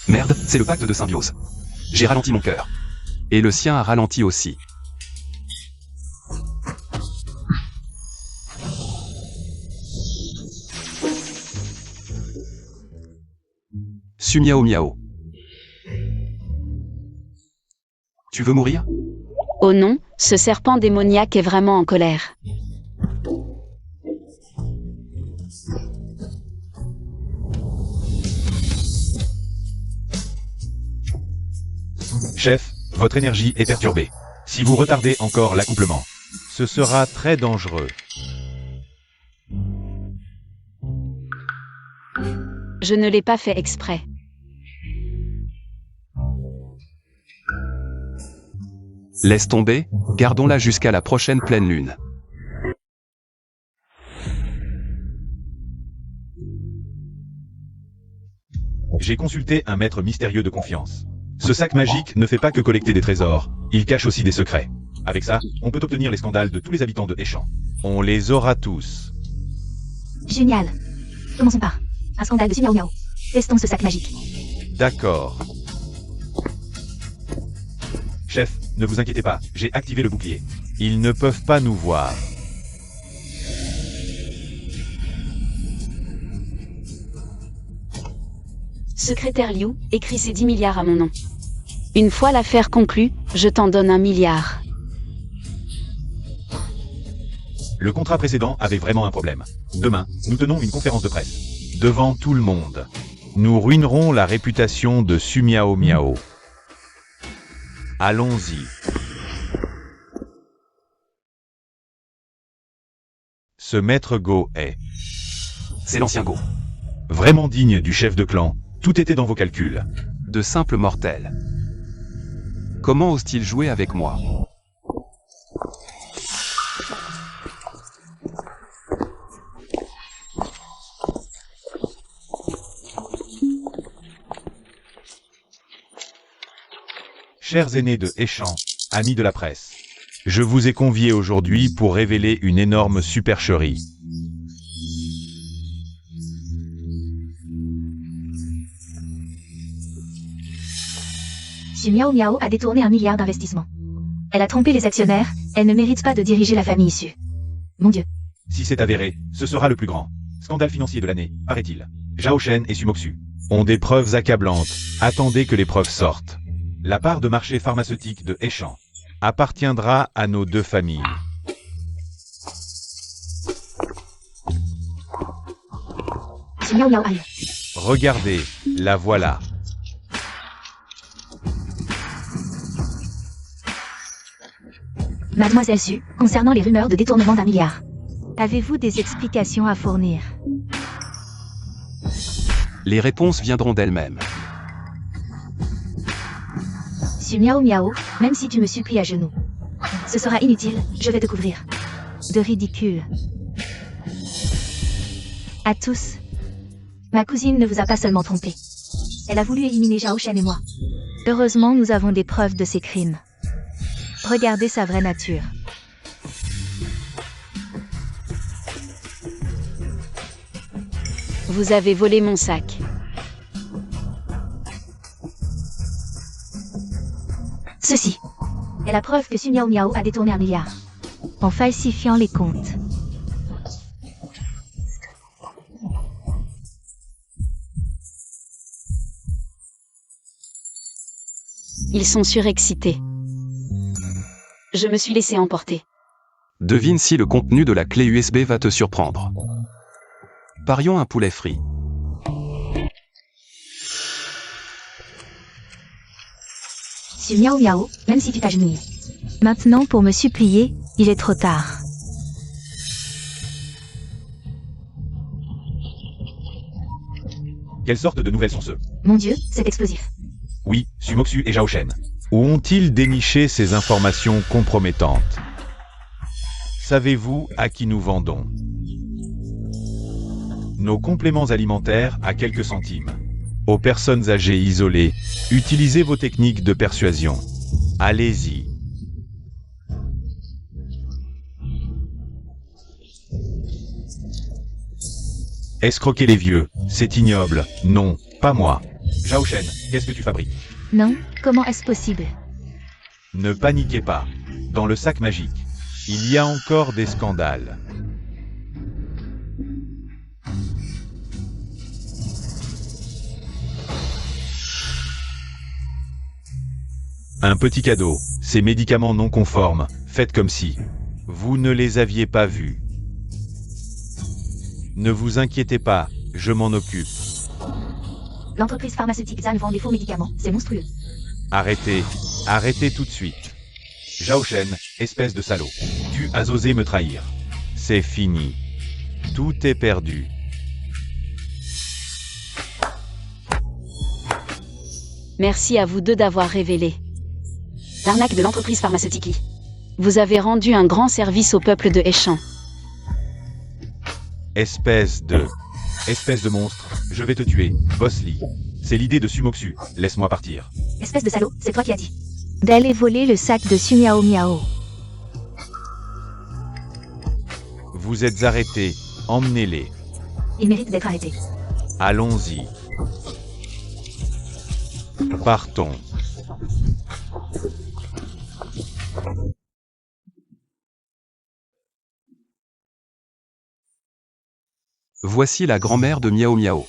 Merde, c'est le pacte de symbiose. J'ai ralenti mon cœur. Et le sien a ralenti aussi. Su miao miao. Tu veux mourir? Oh non, ce serpent démoniaque est vraiment en colère. Chef, votre énergie est perturbée. Si vous retardez encore l'accouplement, ce sera très dangereux. Je ne l'ai pas fait exprès. Laisse tomber, gardons-la jusqu'à la prochaine pleine lune. J'ai consulté un maître mystérieux de confiance. Ce sac magique ne fait pas que collecter des trésors, il cache aussi des secrets. Avec ça, on peut obtenir les scandales de tous les habitants de Échamps. On les aura tous. Génial. Commençons par un scandale de Miao Miao. Testons ce sac magique. D'accord. Chef, ne vous inquiétez pas, j'ai activé le bouclier. Ils ne peuvent pas nous voir. Secrétaire Liu, écris ces 10 milliards à mon nom. Une fois l'affaire conclue, je t'en donne 1 milliard. Le contrat précédent avait vraiment un problème. Demain, nous tenons une conférence de presse. Devant tout le monde. Nous ruinerons la réputation de Su Miao Miao. Allons-y. Ce maître Go est C'est l'ancien Go. vraiment digne du chef de clan. Tout était dans vos calculs. De simples mortels. Comment ose-t-il jouer avec moi? Chers aînés de Échamps, amis de la presse, je vous ai conviés aujourd'hui pour révéler une énorme supercherie. Su Miao Miao a détourné 1 milliard d'investissements. Elle a trompé les actionnaires, elle ne mérite pas de diriger la famille issue. Mon Dieu. Si c'est avéré, ce sera le plus grand scandale financier de l'année, paraît-il. Zhao Shen et Su Moxu ont des preuves accablantes. Attendez que les preuves sortent. La part de marché pharmaceutique de Échamps appartiendra à nos deux familles. Su Miao Miao aïe. Regardez, la voilà. Mademoiselle Su, concernant les rumeurs de détournement d'1 milliard. Avez-vous des explications à fournir? Les réponses viendront d'elles-mêmes. Su Miao Miao, même si tu me supplies à genoux. Ce sera inutile, je vais te couvrir. De ridicule. À tous. Ma cousine ne vous a pas seulement trompé. Elle a voulu éliminer Zhao Shen et moi. Heureusement, nous avons des preuves de ses crimes. Regardez sa vraie nature. Vous avez volé mon sac. Ceci est la preuve que Su Miao Miao a détourné 1 milliard. En falsifiant les comptes. Ils sont surexcités. Je me suis laissé emporter. Devine si le contenu de la clé USB va te surprendre. Parions un poulet frit. Su Miao Miao, même si tu t'agenouilles. Maintenant pour me supplier, il est trop tard. Quelle sorte de nouvelles sont ceux? Mon Dieu, c'est explosif. Oui, Sumoxu et Zhao Shen. Où ont-ils déniché ces informations compromettantes? Savez-vous à qui nous vendons nos compléments alimentaires à quelques centimes? Aux personnes âgées isolées, utilisez vos techniques de persuasion. Allez-y. Escroquer les vieux, c'est ignoble. Non, pas moi. Zhao Shen, qu'est-ce que tu fabriques? Non, comment est-ce possible? Ne paniquez pas. Dans le sac magique, il y a encore des scandales. Un petit cadeau, ces médicaments non conformes, faites comme si vous ne les aviez pas vus. Ne vous inquiétez pas, je m'en occupe. L'entreprise pharmaceutique Zan vend des faux médicaments, c'est monstrueux. Arrêtez, arrêtez tout de suite. Zhao Shen, espèce de salaud. Tu as osé me trahir. C'est fini. Tout est perdu. Merci à vous deux d'avoir révélé l'arnaque de l'entreprise pharmaceutique Li. Vous avez rendu un grand service au peuple de Heishan. Espèce de monstre, je vais te tuer, Boss Lee. C'est l'idée de Sumoxu, laisse-moi partir. Espèce de salaud, c'est toi qui as dit d'aller voler le sac de Sumiao Miao. Vous êtes arrêtés, emmenez-les. Il mérite d'être arrêté. Allons-y. Partons. Voici la grand-mère de Miao Miao.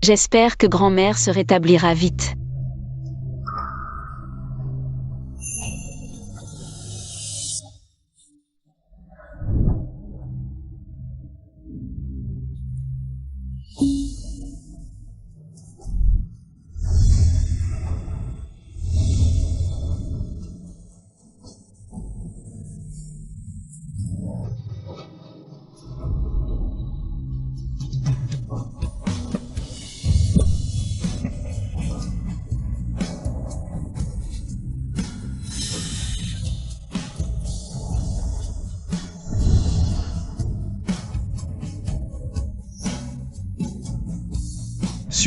J'espère que grand-mère se rétablira vite.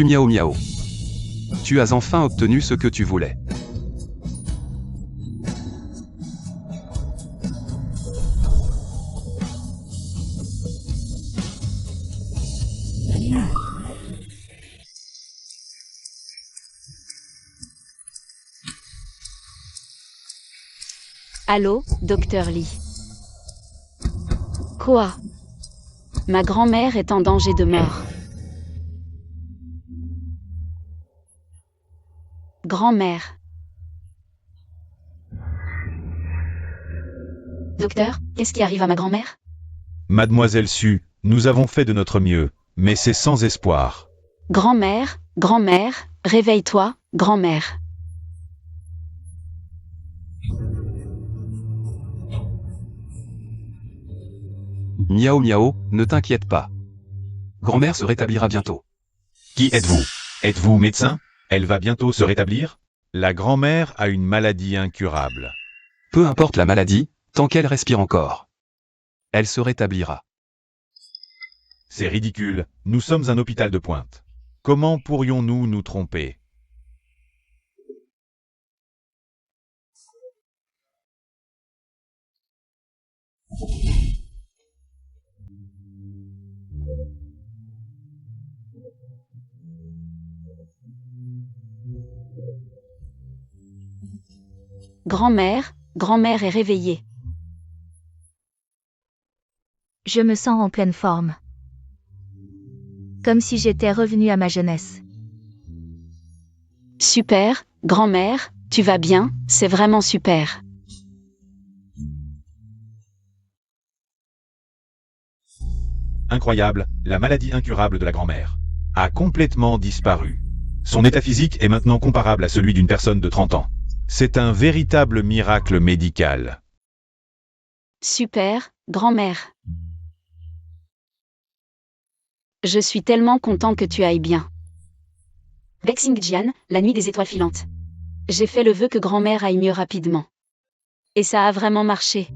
Miao Miao. Tu as enfin obtenu ce que tu voulais. Allô, docteur Lee. Quoi? Ma grand-mère est en danger de mort. Grand-mère. Docteur, qu'est-ce qui arrive à ma grand-mère? Mademoiselle Su, nous avons fait de notre mieux, mais c'est sans espoir. Grand-mère, grand-mère, réveille-toi, grand-mère. Miao Miao, ne t'inquiète pas. Grand-mère se rétablira bientôt. Qui êtes-vous? Êtes-vous médecin? Elle va bientôt se rétablir? La grand-mère a une maladie incurable. Peu importe la maladie, tant qu'elle respire encore. Elle se rétablira. C'est ridicule, nous sommes un hôpital de pointe. Comment pourrions-nous nous tromper? Grand-mère, grand-mère est réveillée. Je me sens en pleine forme. Comme si j'étais revenue à ma jeunesse. Super, grand-mère, tu vas bien, c'est vraiment super. Incroyable, la maladie incurable de la grand-mère a complètement disparu. Son état physique est maintenant comparable à celui d'une personne de 30 ans. C'est un véritable miracle médical. Super, grand-mère. Je suis tellement content que tu ailles bien. Bexingjian, la nuit des étoiles filantes. J'ai fait le vœu que grand-mère aille mieux rapidement. Et ça a vraiment marché.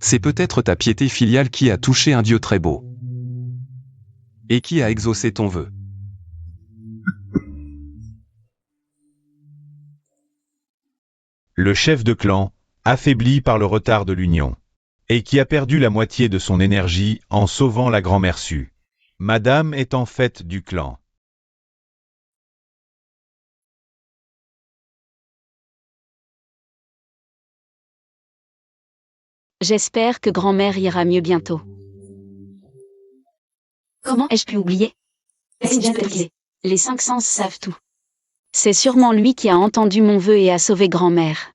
C'est peut-être ta piété filiale qui a touché un dieu très beau. Et qui a exaucé ton vœu. Le chef de clan, affaibli par le retard de l'union, et qui a perdu la moitié de son énergie en sauvant la grand-mère Su. Madame est en fait du clan. J'espère que grand-mère ira mieux bientôt. Comment ai-je pu oublier? Les 5 sens savent tout. C'est sûrement lui qui a entendu mon vœu et a sauvé grand-mère.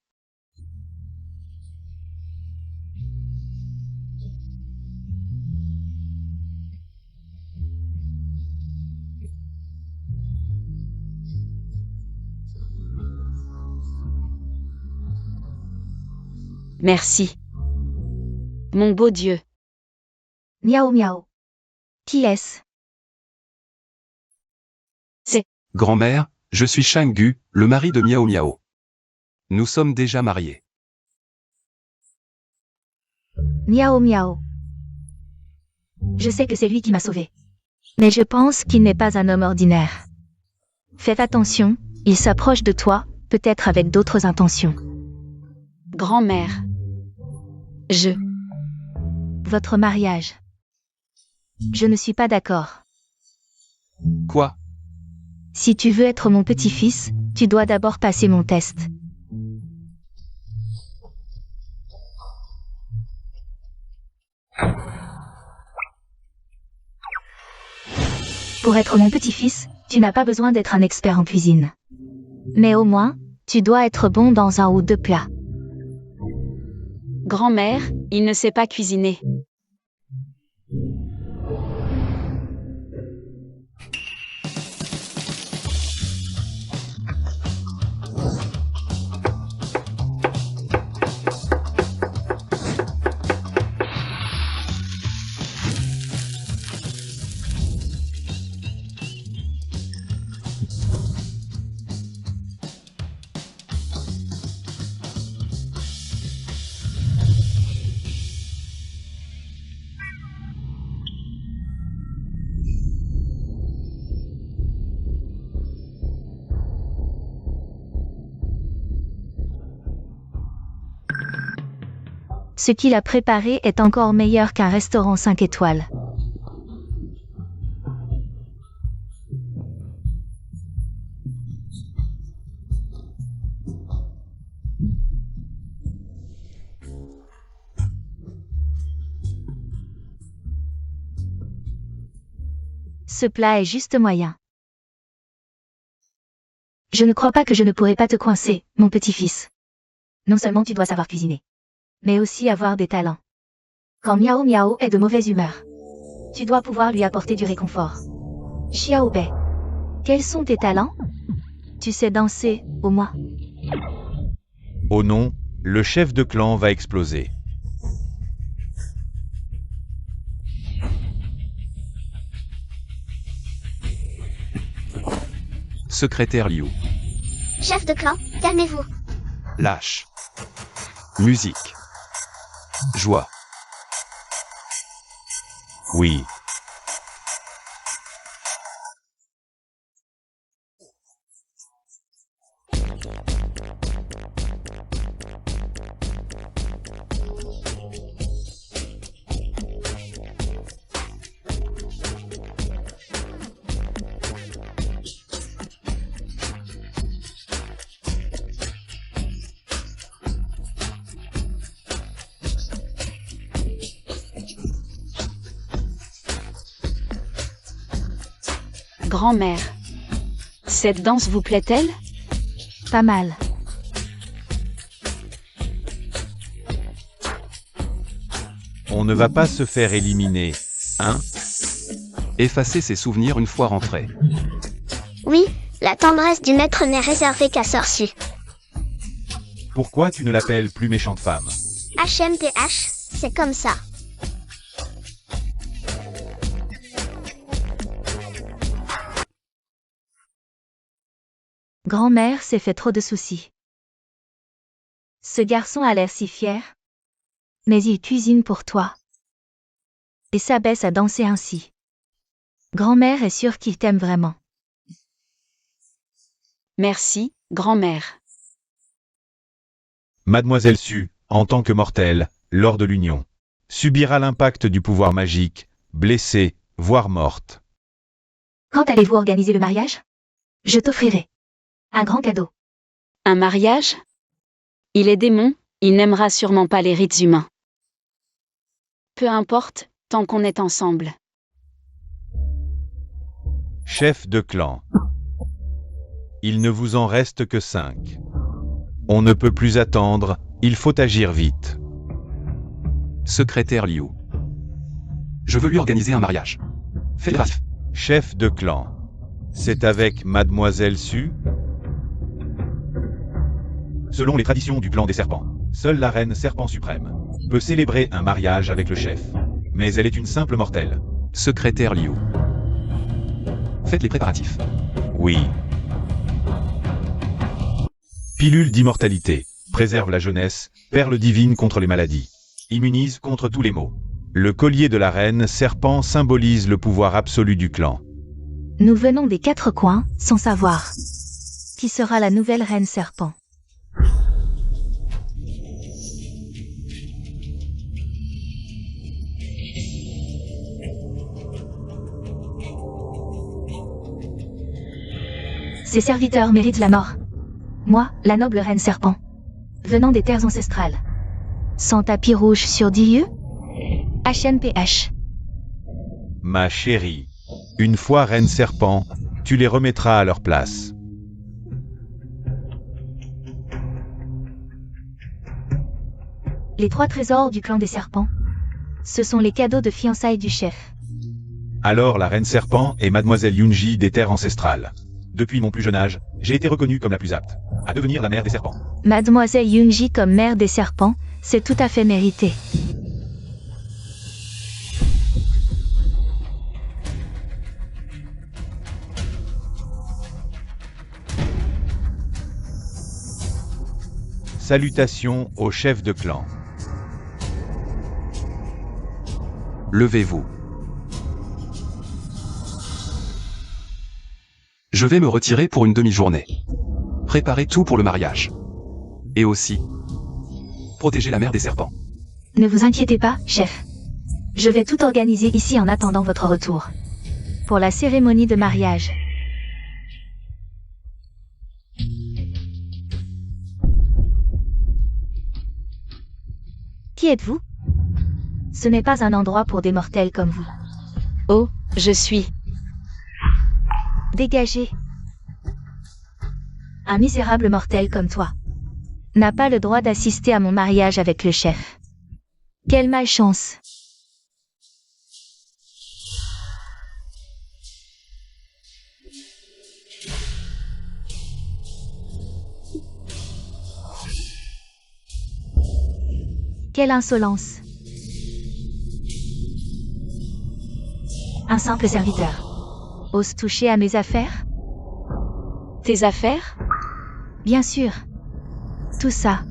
Merci. Mon beau Dieu. Miao miao. Qui est-ce? Grand-mère, je suis Shang-Gu, le mari de Miao Miao. Nous sommes déjà mariés. Miao miao. Je sais que c'est lui qui m'a sauvé. Mais je pense qu'il n'est pas un homme ordinaire. Fais attention, il s'approche de toi, peut-être avec d'autres intentions. Grand-mère. Votre mariage. Je ne suis pas d'accord. Quoi? Si tu veux être mon petit-fils, tu dois d'abord passer mon test. Pour être mon petit-fils, tu n'as pas besoin d'être un expert en cuisine. Mais au moins, tu dois être bon dans 1 ou 2 plats. Grand-mère, il ne sait pas cuisiner. Ce qu'il a préparé est encore meilleur qu'un restaurant 5 étoiles. Ce plat est juste moyen. Je ne crois pas que je ne pourrai pas te coincer, mon petit-fils. Non seulement tu dois savoir cuisiner, mais aussi avoir des talents. Quand Miao Miao est de mauvaise humeur, tu dois pouvoir lui apporter du réconfort. Xiao Bei, quels sont tes talents? Tu sais danser, au moins. Oh non, le chef de clan va exploser. Secrétaire Liu. Chef de clan, calmez-vous. Lâche. Musique. Joie. Oui. Grand-mère. Cette danse vous plaît-elle? Pas mal. On ne va pas se faire éliminer, hein? Effacer ses souvenirs une fois rentré. Oui, la tendresse du maître n'est réservée qu'à Sorcier. Pourquoi tu ne l'appelles plus méchante femme? HMPH, c'est comme ça. Grand-mère s'est fait trop de soucis. Ce garçon a l'air si fier. Mais il cuisine pour toi. Et s'abaisse à danser ainsi. Grand-mère est sûre qu'il t'aime vraiment. Merci, grand-mère. Mademoiselle Su, en tant que mortelle, lors de l'union, subira l'impact du pouvoir magique, blessée, voire morte. Quand allez-vous organiser le mariage? Je t'offrirai un grand cadeau. Un mariage? Il est démon, il n'aimera sûrement pas les rites humains. Peu importe, tant qu'on est ensemble. Chef de clan. Il ne vous en reste que 5. On ne peut plus attendre, il faut agir vite. Secrétaire Liu. Je veux lui organiser un mariage. Fais gaffe. Chef de clan. C'est avec Mademoiselle Su? Selon les traditions du clan des serpents, seule la reine serpent suprême peut célébrer un mariage avec le chef. Mais elle est une simple mortelle. Secrétaire Liu. Faites les préparatifs. Oui. Pilule d'immortalité. Préserve la jeunesse. Perle divine contre les maladies. Immunise contre tous les maux. Le collier de la reine serpent symbolise le pouvoir absolu du clan. Nous venons des 4 coins, sans savoir qui sera la nouvelle reine serpent. Ces serviteurs méritent la mort. Moi, la noble reine serpent, venant des terres ancestrales. Sans tapis rouge sur 10 lieues? HMPH. Ma chérie, une fois reine serpent, tu les remettras à leur place. Les 3 trésors du clan des serpents. Ce sont les cadeaux de fiançailles du chef. Alors la reine serpent est mademoiselle Yunji des terres ancestrales. Depuis mon plus jeune âge, j'ai été reconnue comme la plus apte à devenir la mère des serpents. Mademoiselle Yunji comme mère des serpents, c'est tout à fait mérité. Salutations au chef de clan. Levez-vous. Je vais me retirer pour une demi-journée. Préparez tout pour le mariage. Et aussi, protéger la mère des serpents. Ne vous inquiétez pas, chef. Je vais tout organiser ici en attendant votre retour. Pour la cérémonie de mariage. Qui êtes-vous? Ce n'est pas un endroit pour des mortels comme vous. Oh, je suis. Dégagez. Un misérable mortel comme toi n'a pas le droit d'assister à mon mariage avec le chef. Quelle malchance. Quelle insolence. Un simple serviteur ose toucher à mes affaires? Tes affaires? Bien sûr. Tout ça,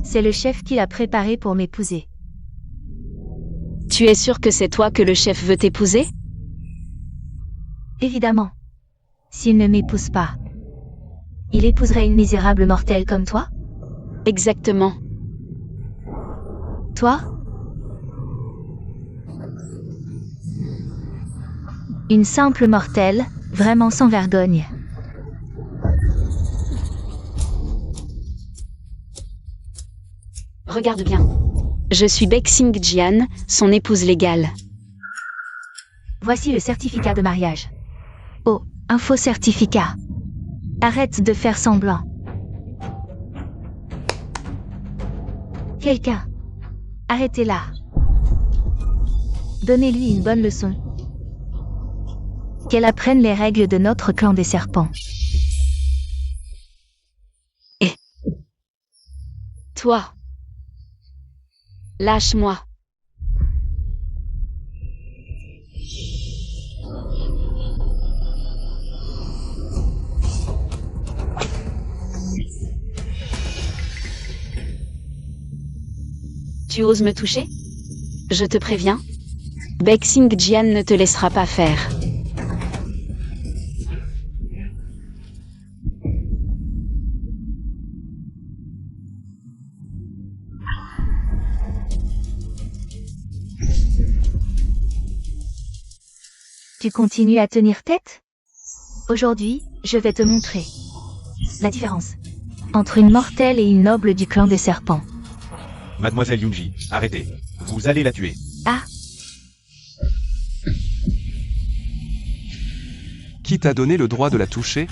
c'est le chef qui l'a préparé pour m'épouser. Tu es sûr que c'est toi que le chef veut épouser? Évidemment. S'il ne m'épouse pas, il épouserait une misérable mortelle comme toi? Exactement. Toi? Une simple mortelle, vraiment sans vergogne. Regarde bien. Je suis Bexing Jian, son épouse légale. Voici le certificat de mariage. Oh, un faux certificat. Arrête de faire semblant. Quelqu'un. Arrêtez-la. Donnez-lui une bonne leçon. Qu'elle apprenne les règles de notre clan des serpents. Toi. Lâche-moi. Tu oses me toucher? Je te préviens. Bexing Jian ne te laissera pas faire. Tu continues à tenir tête? Aujourd'hui, je vais te montrer la différence entre une mortelle et une noble du clan des serpents. Mademoiselle Yunji, arrêtez. Vous allez la tuer. Ah, Qui t'a donné le droit de la toucher?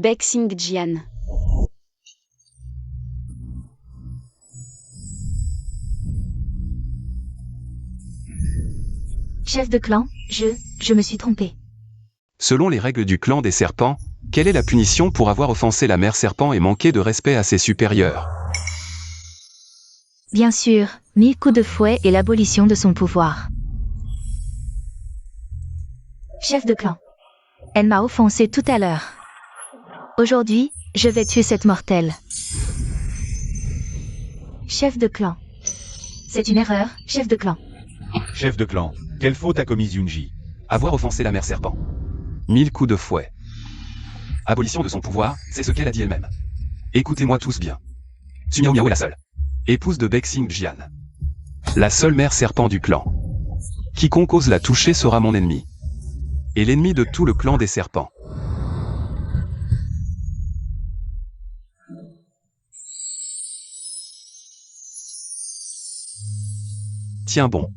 Bexing Jian. chef de clan, je me suis trompé. Selon les règles du clan des serpents, quelle est la punition pour avoir offensé la mère serpent et manqué de respect à ses supérieurs? Bien sûr, 1000 coups de fouet et l'abolition de son pouvoir. Chef de clan. Elle m'a offensé tout à l'heure. Aujourd'hui, je vais tuer cette mortelle. Chef de clan. C'est une erreur, chef de clan. Chef de clan, quelle faute a commise Yunji? Avoir offensé la mère serpent. 1000 coups de fouet. Abolition de son pouvoir, c'est ce qu'elle a dit elle-même. Écoutez-moi tous bien. Sumiao Miao est la seule épouse de Bexing Jian. La seule mère serpent du clan. Quiconque ose la toucher sera mon ennemi. Et l'ennemi de tout le clan des serpents. Tiens bon.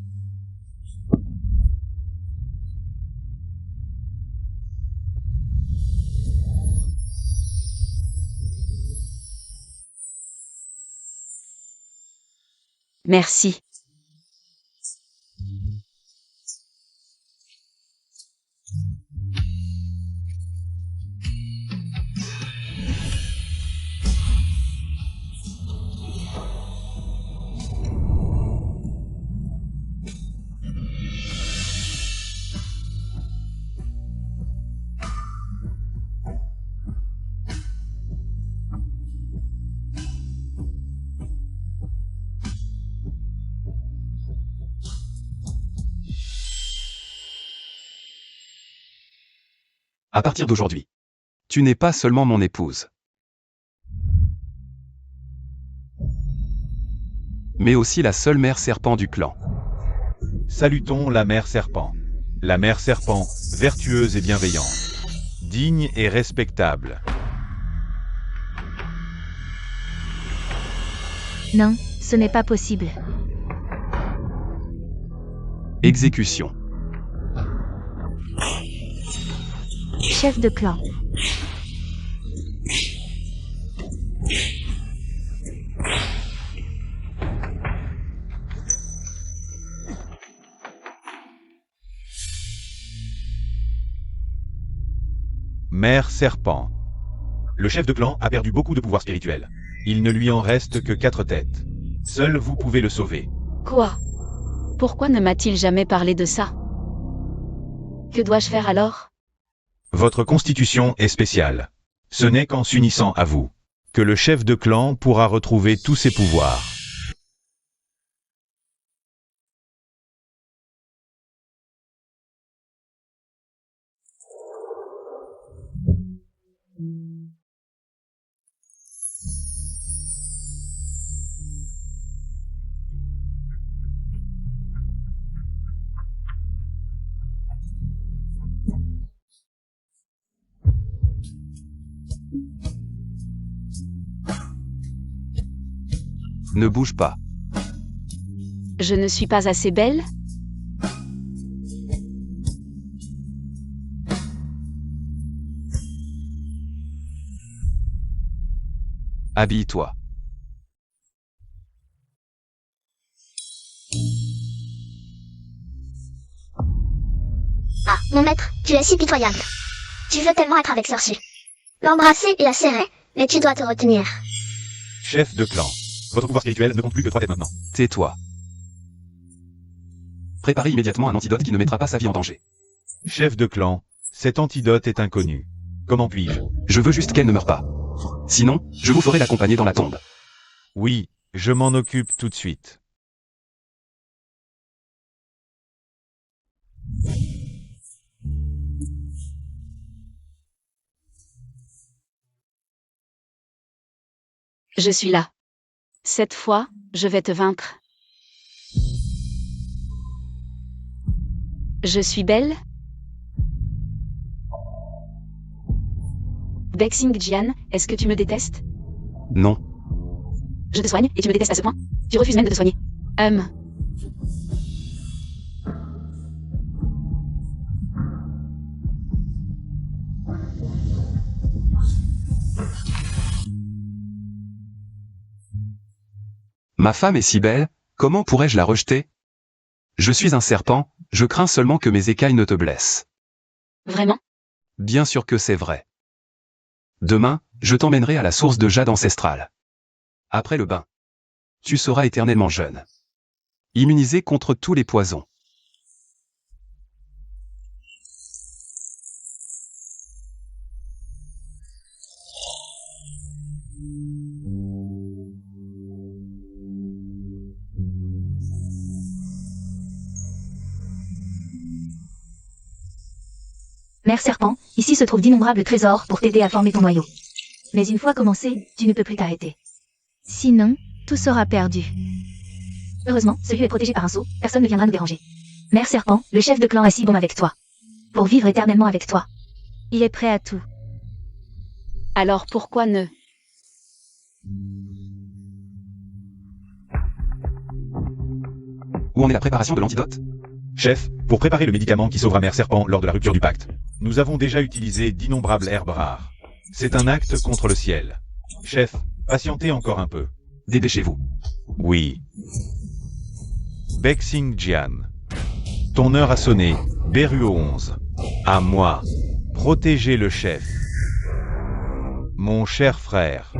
Merci. À partir d'aujourd'hui, tu n'es pas seulement mon épouse, mais aussi la seule mère serpent du clan. Salutons la mère serpent. La mère serpent, vertueuse et bienveillante. Digne et respectable. Non, ce n'est pas possible. Exécution. Chef de clan. Mère serpent. Le chef de clan a perdu beaucoup de pouvoir spirituel. Il ne lui en reste que 4 têtes. Seul vous pouvez le sauver. Quoi? Pourquoi ne m'a-t-il jamais parlé de ça? Que dois-je faire alors? Votre constitution est spéciale. Ce n'est qu'en s'unissant à vous que le chef de clan pourra retrouver tous ses pouvoirs. Ne bouge pas. Je ne suis pas assez belle? Habille-toi. Ah, mon maître, tu es si pitoyable. Tu veux tellement être avec Cersei. L'embrasser et la serrer, mais tu dois te retenir. Chef de clan. Votre pouvoir spirituel ne compte plus que 3 têtes maintenant. Tais-toi. Préparez immédiatement un antidote qui ne mettra pas sa vie en danger. Chef de clan, cet antidote est inconnu. Comment puis-je? Je veux juste qu'elle ne meure pas. Sinon, je vous ferai l'accompagner dans la tombe. Oui, je m'en occupe tout de suite. Je suis là. Cette fois, je vais te vaincre. Je suis belle? Bexing Jian, est-ce que tu me détestes? Non. Je te soigne et tu me détestes à ce point? Tu refuses même de te soigner. Ma femme est si belle, comment pourrais-je la rejeter? Je suis un serpent, je crains seulement que mes écailles ne te blessent. Vraiment? Bien sûr que c'est vrai. Demain, je t'emmènerai à la source de jade ancestrale. Après le bain, tu seras éternellement jeune. Immunisé contre tous les poisons. Mère Serpent, ici se trouvent d'innombrables trésors pour t'aider à former ton noyau. Mais une fois commencé, tu ne peux plus t'arrêter. Sinon, tout sera perdu. Heureusement, ce lieu est protégé par un sceau, personne ne viendra nous déranger. Mère Serpent, le chef de clan est si bon avec toi. Pour vivre éternellement avec toi. Il est prêt à tout. Alors pourquoi ne... Où en est la préparation de l'antidote? Chef, pour préparer le médicament qui sauvera Mère Serpent lors de la rupture du pacte, nous avons déjà utilisé d'innombrables herbes rares. C'est un acte contre le ciel. Chef, patientez encore un peu. Dépêchez-vous. Oui. Bexing Jian. Ton heure a sonné, Beruo 11. À moi. Protégez le chef. Mon cher frère.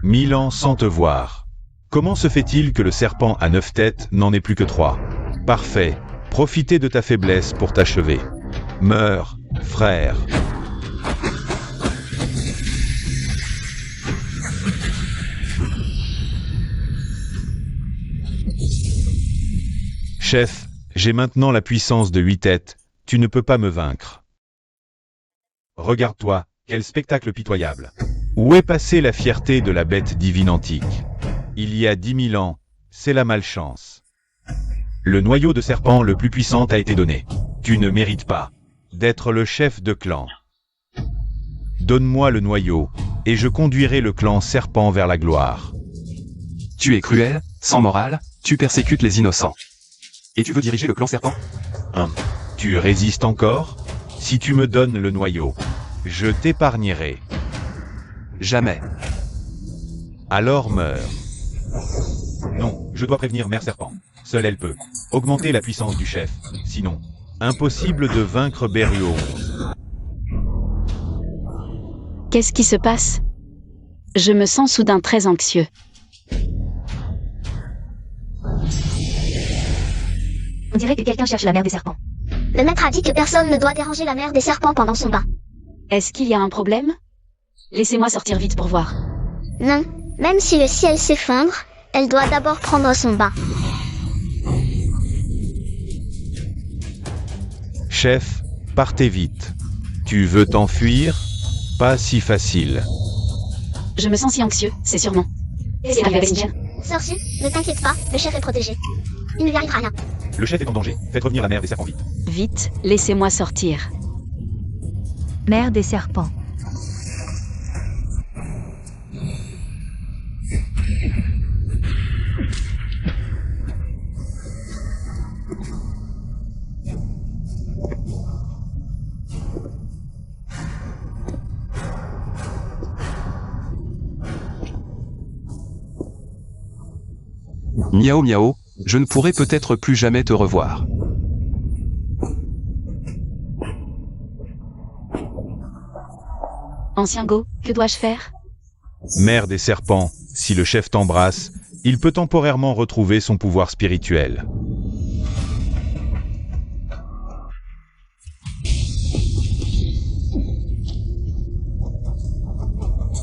1000 ans sans te voir. Comment se fait-il que le serpent à 9 têtes n'en ait plus que 3? Parfait. Profitez de ta faiblesse pour t'achever. Meurs, frère. Chef, j'ai maintenant la puissance de 8 têtes, tu ne peux pas me vaincre. Regarde-toi, quel spectacle pitoyable. Où est passée la fierté de la bête divine antique? Il y a 10 000 ans, c'est la malchance. Le noyau de serpent le plus puissant t'a été donné. Tu ne mérites pas d'être le chef de clan. Donne-moi le noyau, et je conduirai le clan serpent vers la gloire. Tu es cruel, sans morale, tu persécutes les innocents. Et tu veux diriger le clan serpent? Tu résistes encore? Si tu me donnes le noyau, je t'épargnerai. Jamais. Alors meurs. Non, je dois prévenir Mère Serpent. Seule elle peut augmenter la puissance du chef. Sinon, impossible de vaincre Beruo 11. Qu'est-ce qui se passe? Je me sens soudain très anxieux. On dirait que quelqu'un cherche la mère des serpents. Le maître a dit que personne ne doit déranger la mère des serpents pendant son bain. Est-ce qu'il y a un problème? Laissez-moi sortir vite pour voir. Non, même si le ciel s'effondre, elle doit d'abord prendre son bain. Chef, partez vite. Tu veux t'enfuir? Pas si facile. Je me sens si anxieux, c'est sûrement. C'est arrivé avec Sintian. Cersei, ne t'inquiète pas, le chef est protégé. Il ne lui arrivera rien. Le chef est en danger. Faites revenir la mère des serpents vite. Vite, laissez-moi sortir. Mère des serpents. Miao miao, je ne pourrai peut-être plus jamais te revoir. Ancien Go, que dois-je faire? Mère des serpents, si le chef t'embrasse, il peut temporairement retrouver son pouvoir spirituel.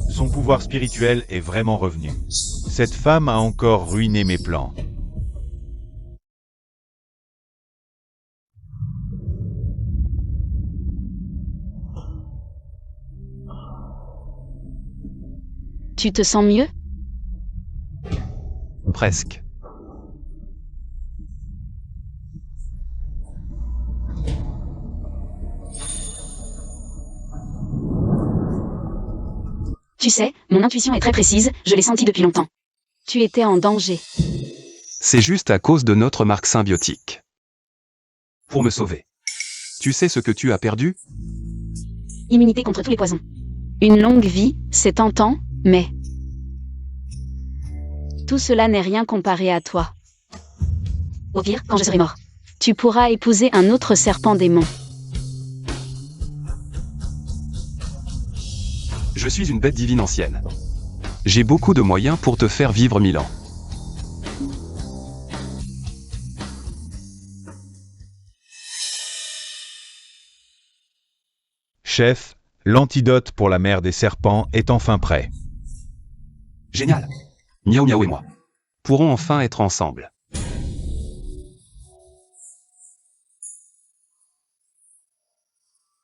Son pouvoir spirituel est vraiment revenu. Cette femme a encore ruiné mes plans. Tu te sens mieux? Presque. Tu sais, mon intuition est très précise, je l'ai senti depuis longtemps. Tu étais en danger. C'est juste à cause de notre marque symbiotique. Pour me sauver. Tu sais ce que tu as perdu? Immunité contre tous les poisons. Une longue vie, c'est tentant, mais... Tout cela n'est rien comparé à toi. Au pire, quand je serai mort, tu pourras épouser un autre serpent démon. Je suis une bête divine ancienne. J'ai beaucoup de moyens pour te faire vivre 1000 ans. Chef, l'antidote pour la mère des serpents est enfin prêt. Génial. Miao miao et moi pourrons enfin être ensemble.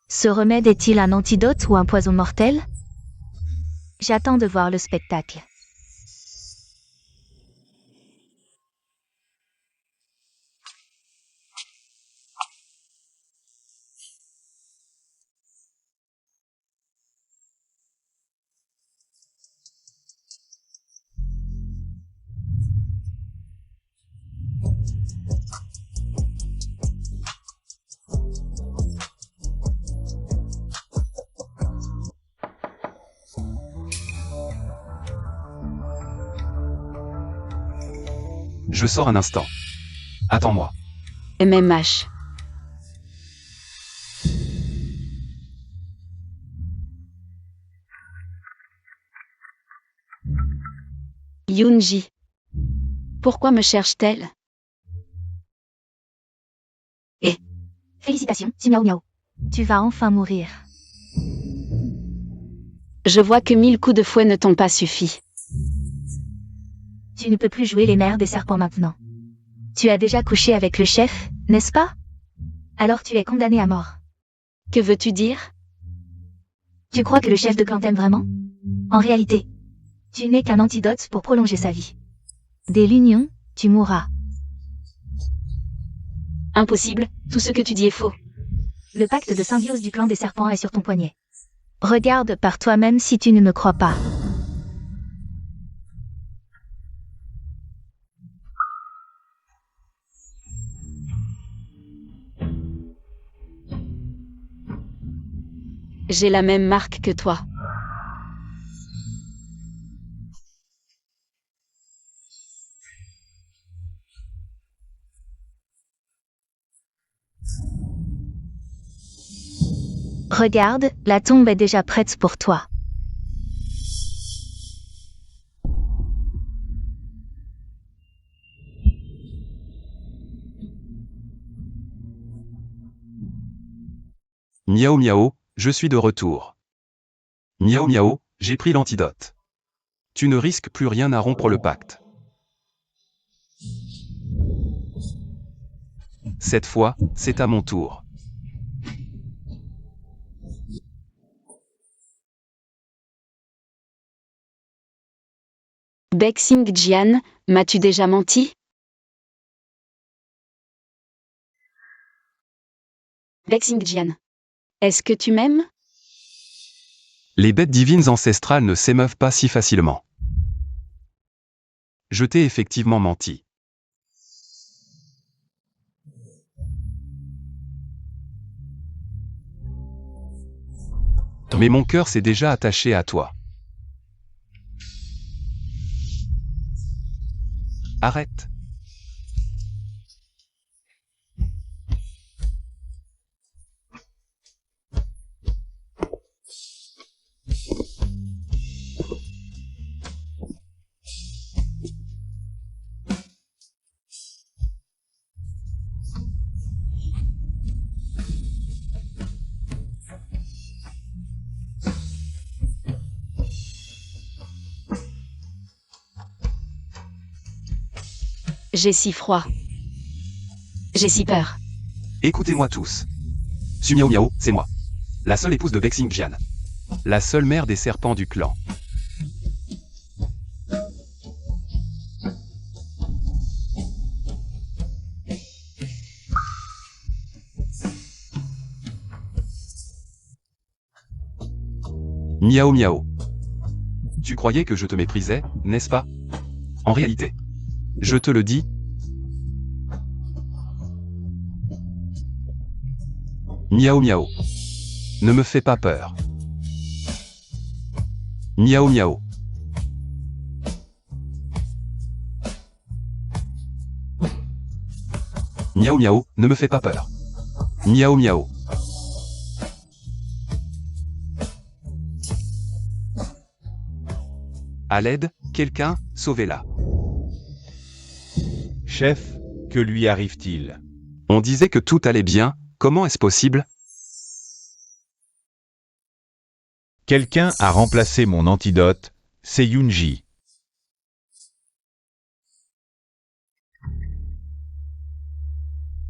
Ce remède est-il un antidote ou un poison mortel? J'attends de voir le spectacle. Je sors un instant. Attends-moi. MMH. Yoonji. Pourquoi me cherche-t-elle? Félicitations, si miaou miaou. Tu vas enfin mourir. Je vois que 1000 coups de fouet ne t'ont pas suffi. Tu ne peux plus jouer les mères des serpents maintenant. Tu as déjà couché avec le chef, n'est-ce pas? Alors tu es condamné à mort. Que veux-tu dire? Tu crois que le chef de clan t'aime vraiment? En réalité, tu n'es qu'un antidote pour prolonger sa vie. Dès l'union, tu mourras. Impossible, tout ce que tu dis est faux. Le pacte de symbiose du clan des serpents est sur ton poignet. Regarde par toi-même si tu ne me crois pas. J'ai la même marque que toi. Regarde, la tombe est déjà prête pour toi. Miao miao, je suis de retour. Miao miao, j'ai pris l'antidote. Tu ne risques plus rien à rompre le pacte. Cette fois, c'est à mon tour. Bexing Jian, m'as-tu déjà menti? Bexing Jian. Est-ce que tu m'aimes? Les bêtes divines ancestrales ne s'émeuvent pas si facilement. Je t'ai effectivement menti. Mais mon cœur s'est déjà attaché à toi. Arrête. J'ai si froid. J'ai si peur. Écoutez-moi tous. Sumiao Miao, c'est moi. La seule épouse de Bexingjian. La seule mère des serpents du clan. Miao Miao. Tu croyais que je te méprisais, n'est-ce pas? En réalité. Je te le dis. Miao Miao. Ne me fais pas peur. Miao Miao. Miao Miao, ne me fais pas peur. Miao Miao. À l'aide, quelqu'un, sauvez-la. Chef, que lui arrive-t-il? On disait que tout allait bien, comment est-ce possible? Quelqu'un a remplacé mon antidote, c'est Yunji.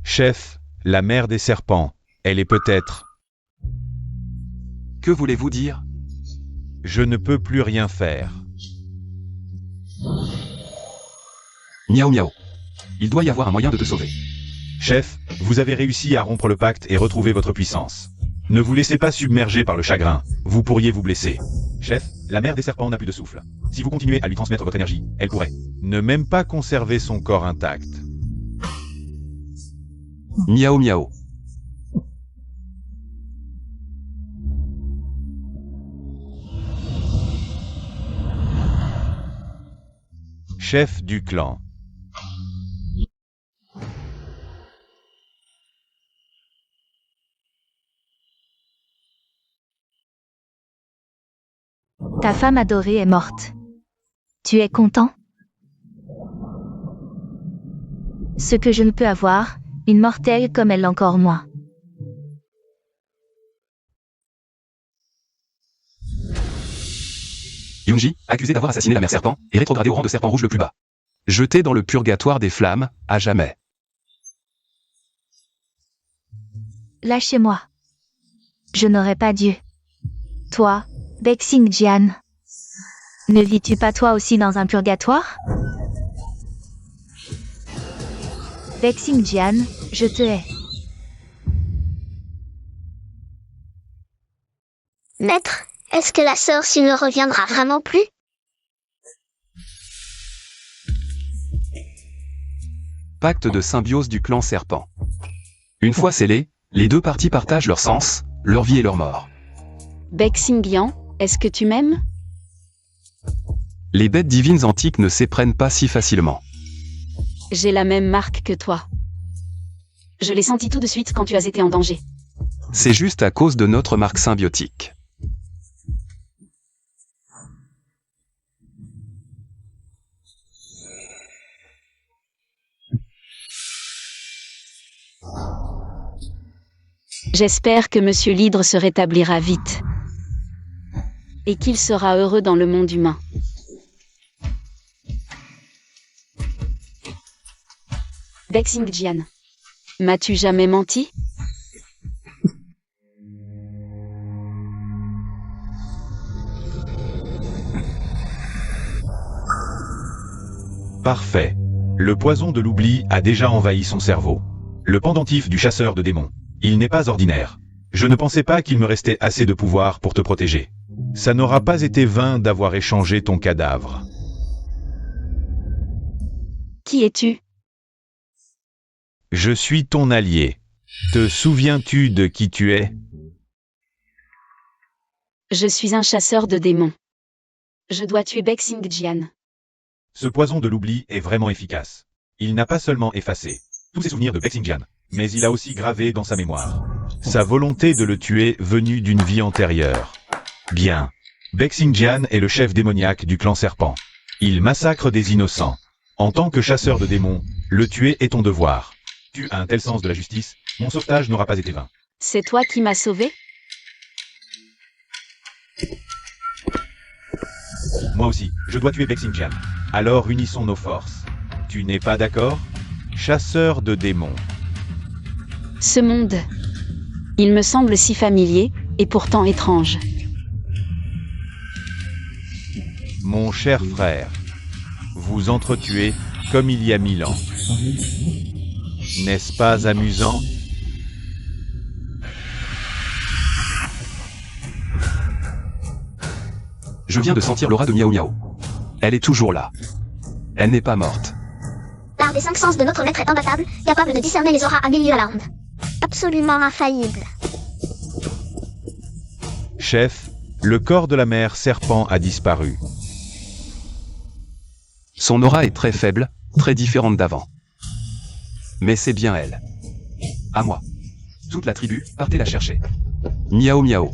Chef, la mère des serpents, elle est peut-être... Que voulez-vous dire? Je ne peux plus rien faire. Miao Miao. Il doit y avoir un moyen de te sauver. Chef, vous avez réussi à rompre le pacte et retrouver votre puissance. Ne vous laissez pas submerger par le chagrin, vous pourriez vous blesser. Chef, la mère des serpents n'a plus de souffle. Si vous continuez à lui transmettre votre énergie, elle pourrait ne même pas conserver son corps intact. Miao Miao. Chef du clan. Ta femme adorée est morte. Tu es content? Ce que je ne peux avoir, une mortelle comme elle encore moins. Yunji, accusé d'avoir assassiné la mère serpent, et rétrogradé au rang de serpent rouge le plus bas. Jeté dans le purgatoire des flammes, à jamais. Lâchez-moi. Je n'aurais pas dû. Toi, Bexingjian. Ne vis-tu pas toi aussi dans un purgatoire? Bexingjian, je te hais. Maître, est-ce que la sœur Su ne reviendra vraiment plus? Pacte de symbiose du clan serpent. Une fois scellé, les deux parties partagent leur sens, leur vie et leur mort. Bexingjian, est-ce que tu m'aimes? Les bêtes divines antiques ne s'éprennent pas si facilement. J'ai la même marque que toi. Je l'ai senti tout de suite quand tu as été en danger. C'est juste à cause de notre marque symbiotique. J'espère que Monsieur l'Hydre se rétablira vite. Et qu'il sera heureux dans le monde humain. Bexingjian. M'as-tu jamais menti? Parfait. Le poison de l'oubli a déjà envahi son cerveau. Le pendentif du chasseur de démons. Il n'est pas ordinaire. Je ne pensais pas qu'il me restait assez de pouvoir pour te protéger. Ça n'aura pas été vain d'avoir échangé ton cadavre. Qui es-tu? Je suis ton allié. Te souviens-tu de qui tu es? Je suis un chasseur de démons. Je dois tuer Bexingjian. Ce poison de l'oubli est vraiment efficace. Il n'a pas seulement effacé tous ses souvenirs de Bexingjian, mais il a aussi gravé dans sa mémoire sa volonté de le tuer venue d'une vie antérieure. Bien. Bexingjian est le chef démoniaque du clan serpent. Il massacre des innocents. En tant que chasseur de démons, le tuer est ton devoir. Tu as un tel sens de la justice, mon sauvetage n'aura pas été vain. C'est toi qui m'as sauvé? Moi aussi, je dois tuer Bexingjian. Alors unissons nos forces. Tu n'es pas d'accord? Chasseur de démons. Ce monde. Il me semble si familier, et pourtant étrange. Mon cher frère, vous entretuez comme il y a 1000 ans. N'est-ce pas amusant? Je viens de sentir l'aura de Miao Miao. Elle est toujours là. Elle n'est pas morte. L'art des 5 sens de notre maître est imbattable, capable de discerner les auras à 1000 lieues à la ronde. Absolument infaillible. Chef, le corps de la mère serpent a disparu. Son aura est très faible, très différente d'avant. Mais c'est bien elle. À moi. Toute la tribu, partez la chercher. Miao Miao.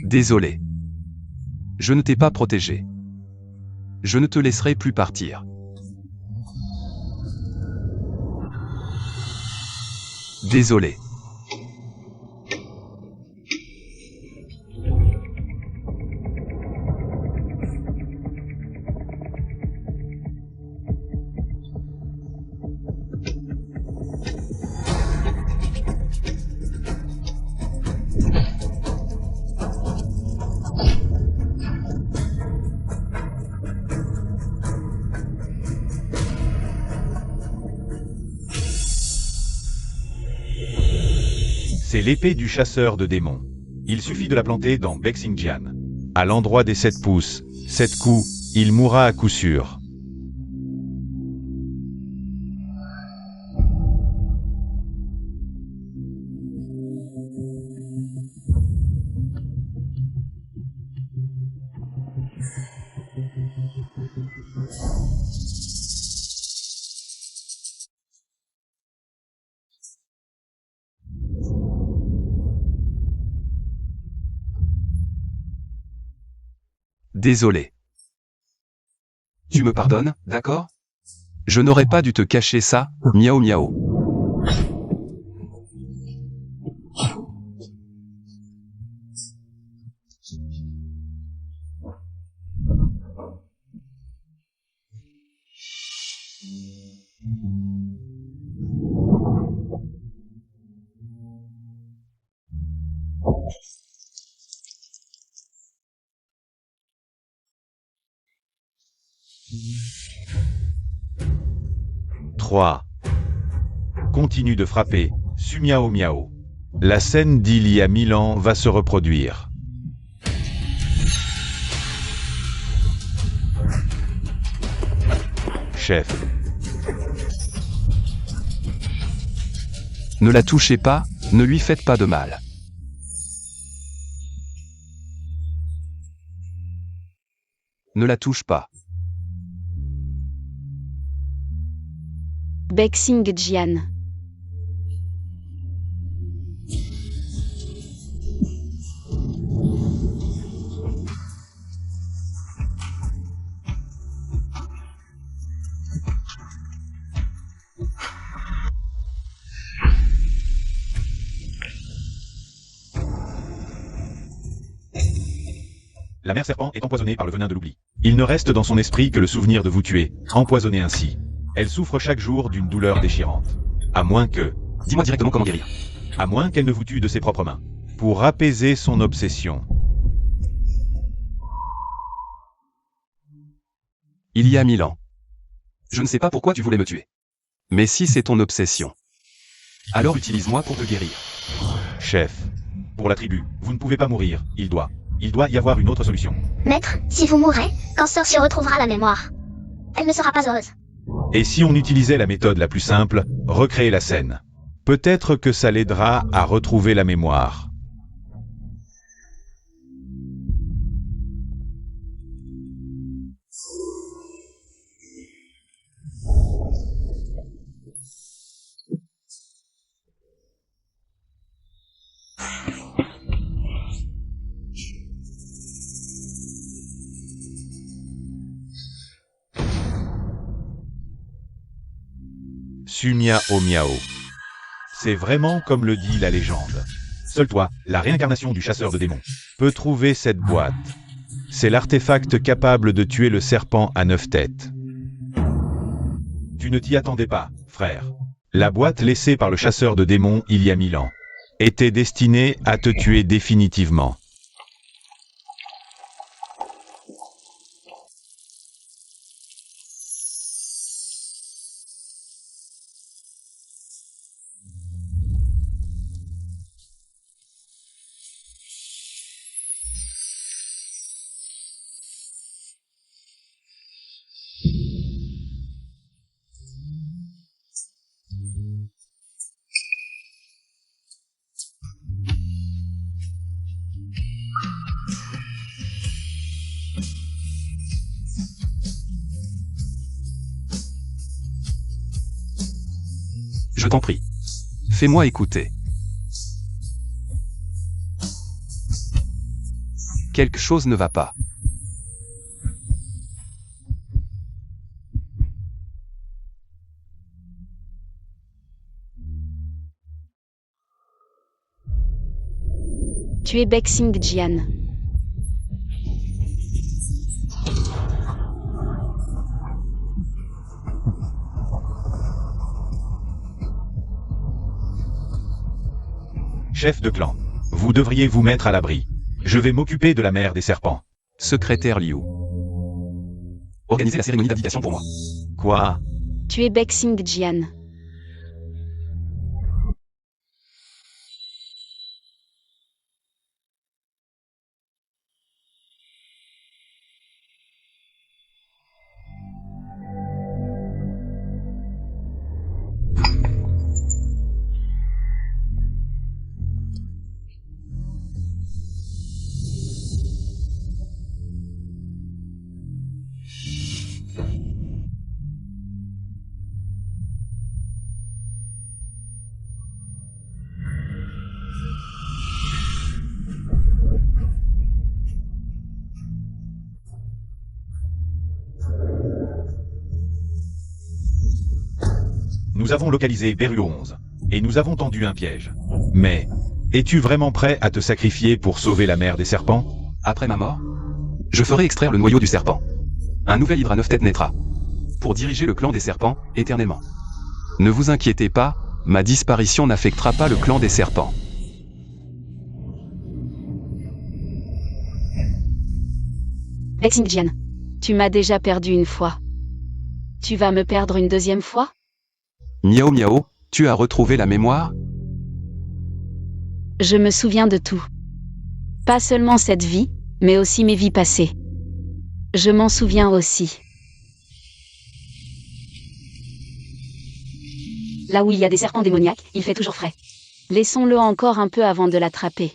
Désolé. Je ne t'ai pas protégé. Je ne te laisserai plus partir. Désolé. C'est l'épée du chasseur de démons. Il suffit de la planter dans Bexingjian. À l'endroit des 7 pouces, 7 coups, il mourra à coup sûr. Désolé. Tu me pardonnes, d'accord? Je n'aurais pas dû te cacher ça, Miao Miao. Trois. Continue de frapper, Miao Miao. La scène d'il y a 1000 ans va se reproduire. Chef. Ne la touchez pas, ne lui faites pas de mal. Ne la touche pas. Bexingjian. La mère serpent est empoisonnée par le venin de l'oubli. Il ne reste dans son esprit que le souvenir de vous tuer, empoisonnée ainsi. Elle souffre chaque jour d'une douleur déchirante. À moins que... Dis-moi directement comment guérir. À moins qu'elle ne vous tue de ses propres mains. Pour apaiser son obsession. Il y a 1000 ans. Je ne sais pas pourquoi tu voulais me tuer. Mais si c'est ton obsession, alors utilise-moi pour te guérir. Chef. Pour la tribu, vous ne pouvez pas mourir, il doit y avoir une autre solution. Maître, si vous mourrez, quand Cersei retrouvera la mémoire, elle ne sera pas heureuse. Et si on utilisait la méthode la plus simple, recréer la scène? Peut-être que ça l'aidera à retrouver la mémoire. Sumia o Miao. C'est vraiment comme le dit la légende. Seul toi, la réincarnation du chasseur de démons, peut trouver cette boîte. C'est l'artefact capable de tuer le serpent à 9 têtes. Tu ne t'y attendais pas, frère. La boîte laissée par le chasseur de démons il y a 1000 ans était destinée à te tuer définitivement. Je t'en prie. Fais-moi écouter. Quelque chose ne va pas. Tu es Bexing Jian. Chef de clan, vous devriez vous mettre à l'abri. Je vais m'occuper de la mère des serpents. Secrétaire Liu. Organisez la cérémonie d'abdication pour moi. Quoi? Tu es Bexing Jian. Nous avons localisé Beru 11, et nous avons tendu un piège. Mais, es-tu vraiment prêt à te sacrifier pour sauver la mère des serpents? Après ma mort, je ferai extraire le noyau du serpent. Un nouvel hydre à 9 têtes naîtra. Pour diriger le clan des serpents, éternellement. Ne vous inquiétez pas, ma disparition n'affectera pas le clan des serpents. Bexing Jian. Tu m'as déjà perdu une fois. Tu vas me perdre une deuxième fois? Miao Miao, tu as retrouvé la mémoire? Je me souviens de tout. Pas seulement cette vie, mais aussi mes vies passées. Je m'en souviens aussi. Là où il y a des serpents démoniaques, il fait toujours frais. Laissons-le encore un peu avant de l'attraper.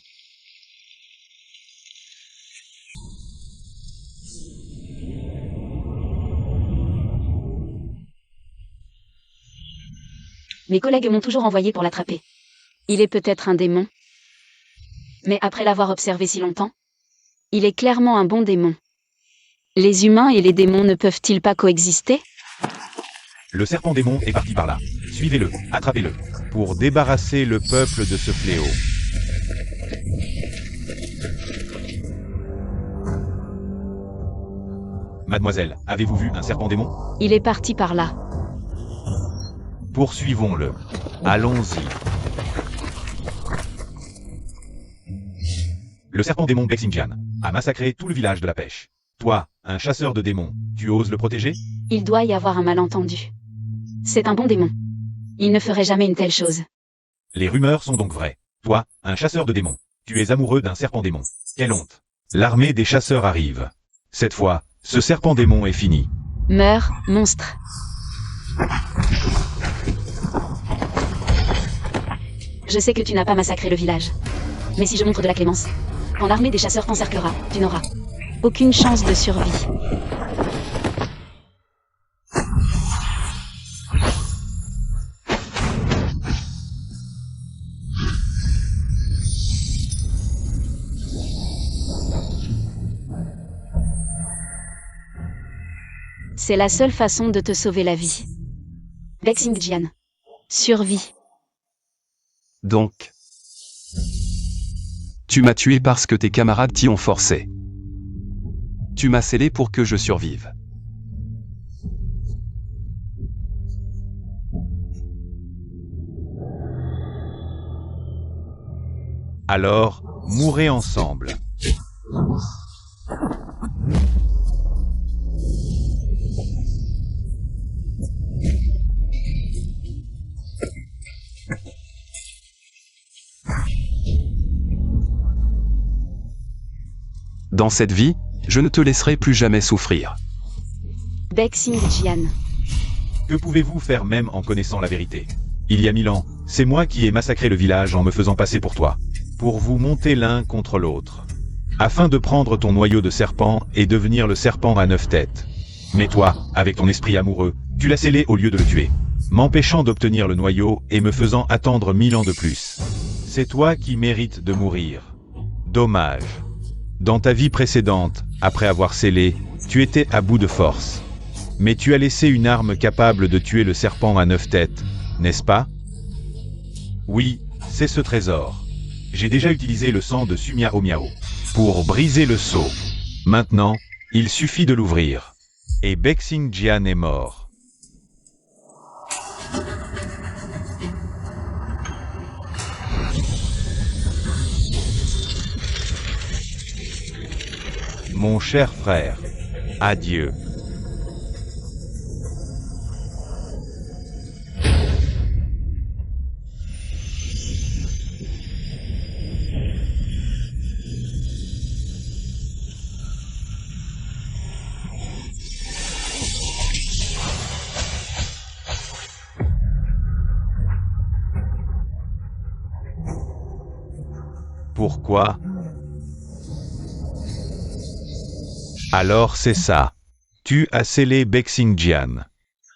Mes collègues m'ont toujours envoyé pour l'attraper. Il est peut-être un démon. Mais après l'avoir observé si longtemps, il est clairement un bon démon. Les humains et les démons ne peuvent-ils pas coexister? Le serpent démon est parti par là. Suivez-le, attrapez-le, pour débarrasser le peuple de ce fléau. Mademoiselle, avez-vous vu un serpent démon? Il est parti par là. Poursuivons-le. Allons-y. Le serpent démon Bexing Jian a massacré tout le village de la pêche. Toi, un chasseur de démons, tu oses le protéger? Il doit y avoir un malentendu. C'est un bon démon. Il ne ferait jamais une telle chose. Les rumeurs sont donc vraies. Toi, un chasseur de démons, tu es amoureux d'un serpent démon. Quelle honte. L'armée des chasseurs arrive. Cette fois, ce serpent démon est fini. Meurs, monstre. Je sais que tu n'as pas massacré le village. Mais si je montre de la clémence, quand l'armée des chasseurs t'encerclera, tu n'auras aucune chance de survie. C'est la seule façon de te sauver la vie. Bexing Jian. Survie. Donc, tu m'as tué parce que tes camarades t'y ont forcé. Tu m'as scellé pour que je survive. Alors, mourrez ensemble. Dans cette vie, je ne te laisserai plus jamais souffrir. Bexing-Jian. Que pouvez-vous faire même en connaissant la vérité? Il y a 1000 ans, c'est moi qui ai massacré le village en me faisant passer pour toi. Pour vous monter l'un contre l'autre. Afin de prendre ton noyau de serpent et devenir le serpent à 9 têtes. Mais toi, avec ton esprit amoureux, tu l'as scellé au lieu de le tuer. M'empêchant d'obtenir le noyau et me faisant attendre 1000 ans de plus. C'est toi qui mérites de mourir. Dommage. Dans ta vie précédente, après avoir scellé, tu étais à bout de force. Mais tu as laissé une arme capable de tuer le serpent à 9 têtes, n'est-ce pas? Oui, c'est ce trésor. J'ai déjà utilisé le sang de Sumiao Miao pour briser le sceau. Maintenant, il suffit de l'ouvrir. Et Bexing-Jian est mort. Mon cher frère, adieu. Pourquoi? Alors c'est ça. Tu as scellé Bexing-Jian.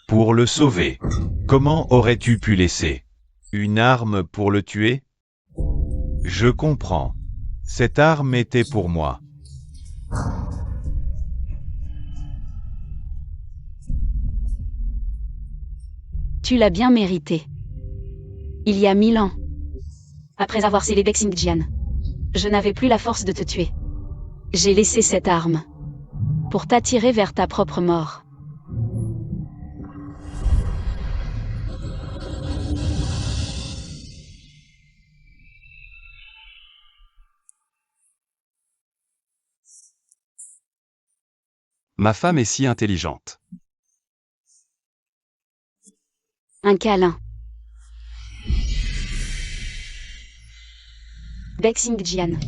Pour le sauver. Comment aurais-tu pu laisser une arme pour le tuer? Je comprends. Cette arme était pour moi. Tu l'as bien mérité. Il y a 1000 ans. Après avoir scellé Bexing-Jian, je n'avais plus la force de te tuer. J'ai laissé cette arme pour t'attirer vers ta propre mort. Ma femme est si intelligente. Un câlin. Bexing-Jian.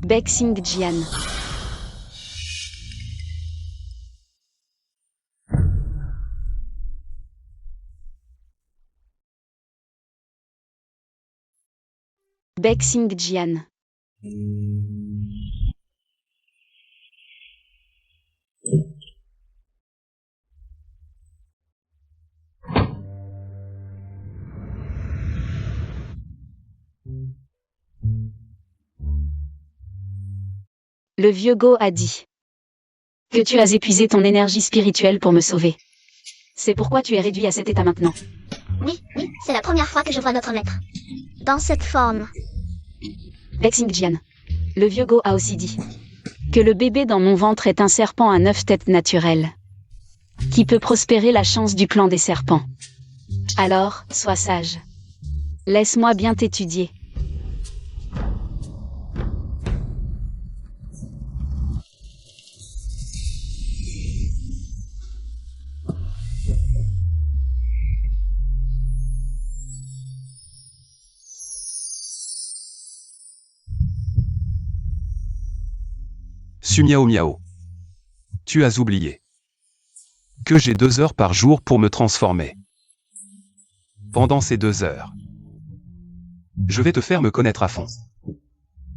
Bexing-Jian. Bexing-Jian. Le vieux Go a dit que tu as épuisé ton énergie spirituelle pour me sauver. C'est pourquoi tu es réduit à cet état maintenant. Oui, c'est la première fois que je vois notre maître. Dans cette forme. Bexing-Jian. Le vieux Go a aussi dit que le bébé dans mon ventre est un serpent à 9 têtes naturel, qui peut prospérer la chance du clan des serpents. Alors, sois sage. Laisse-moi bien t'étudier. Sumiao Miao. Tu as oublié que j'ai 2 heures par jour pour me transformer. Pendant ces 2 heures, je vais te faire me connaître à fond.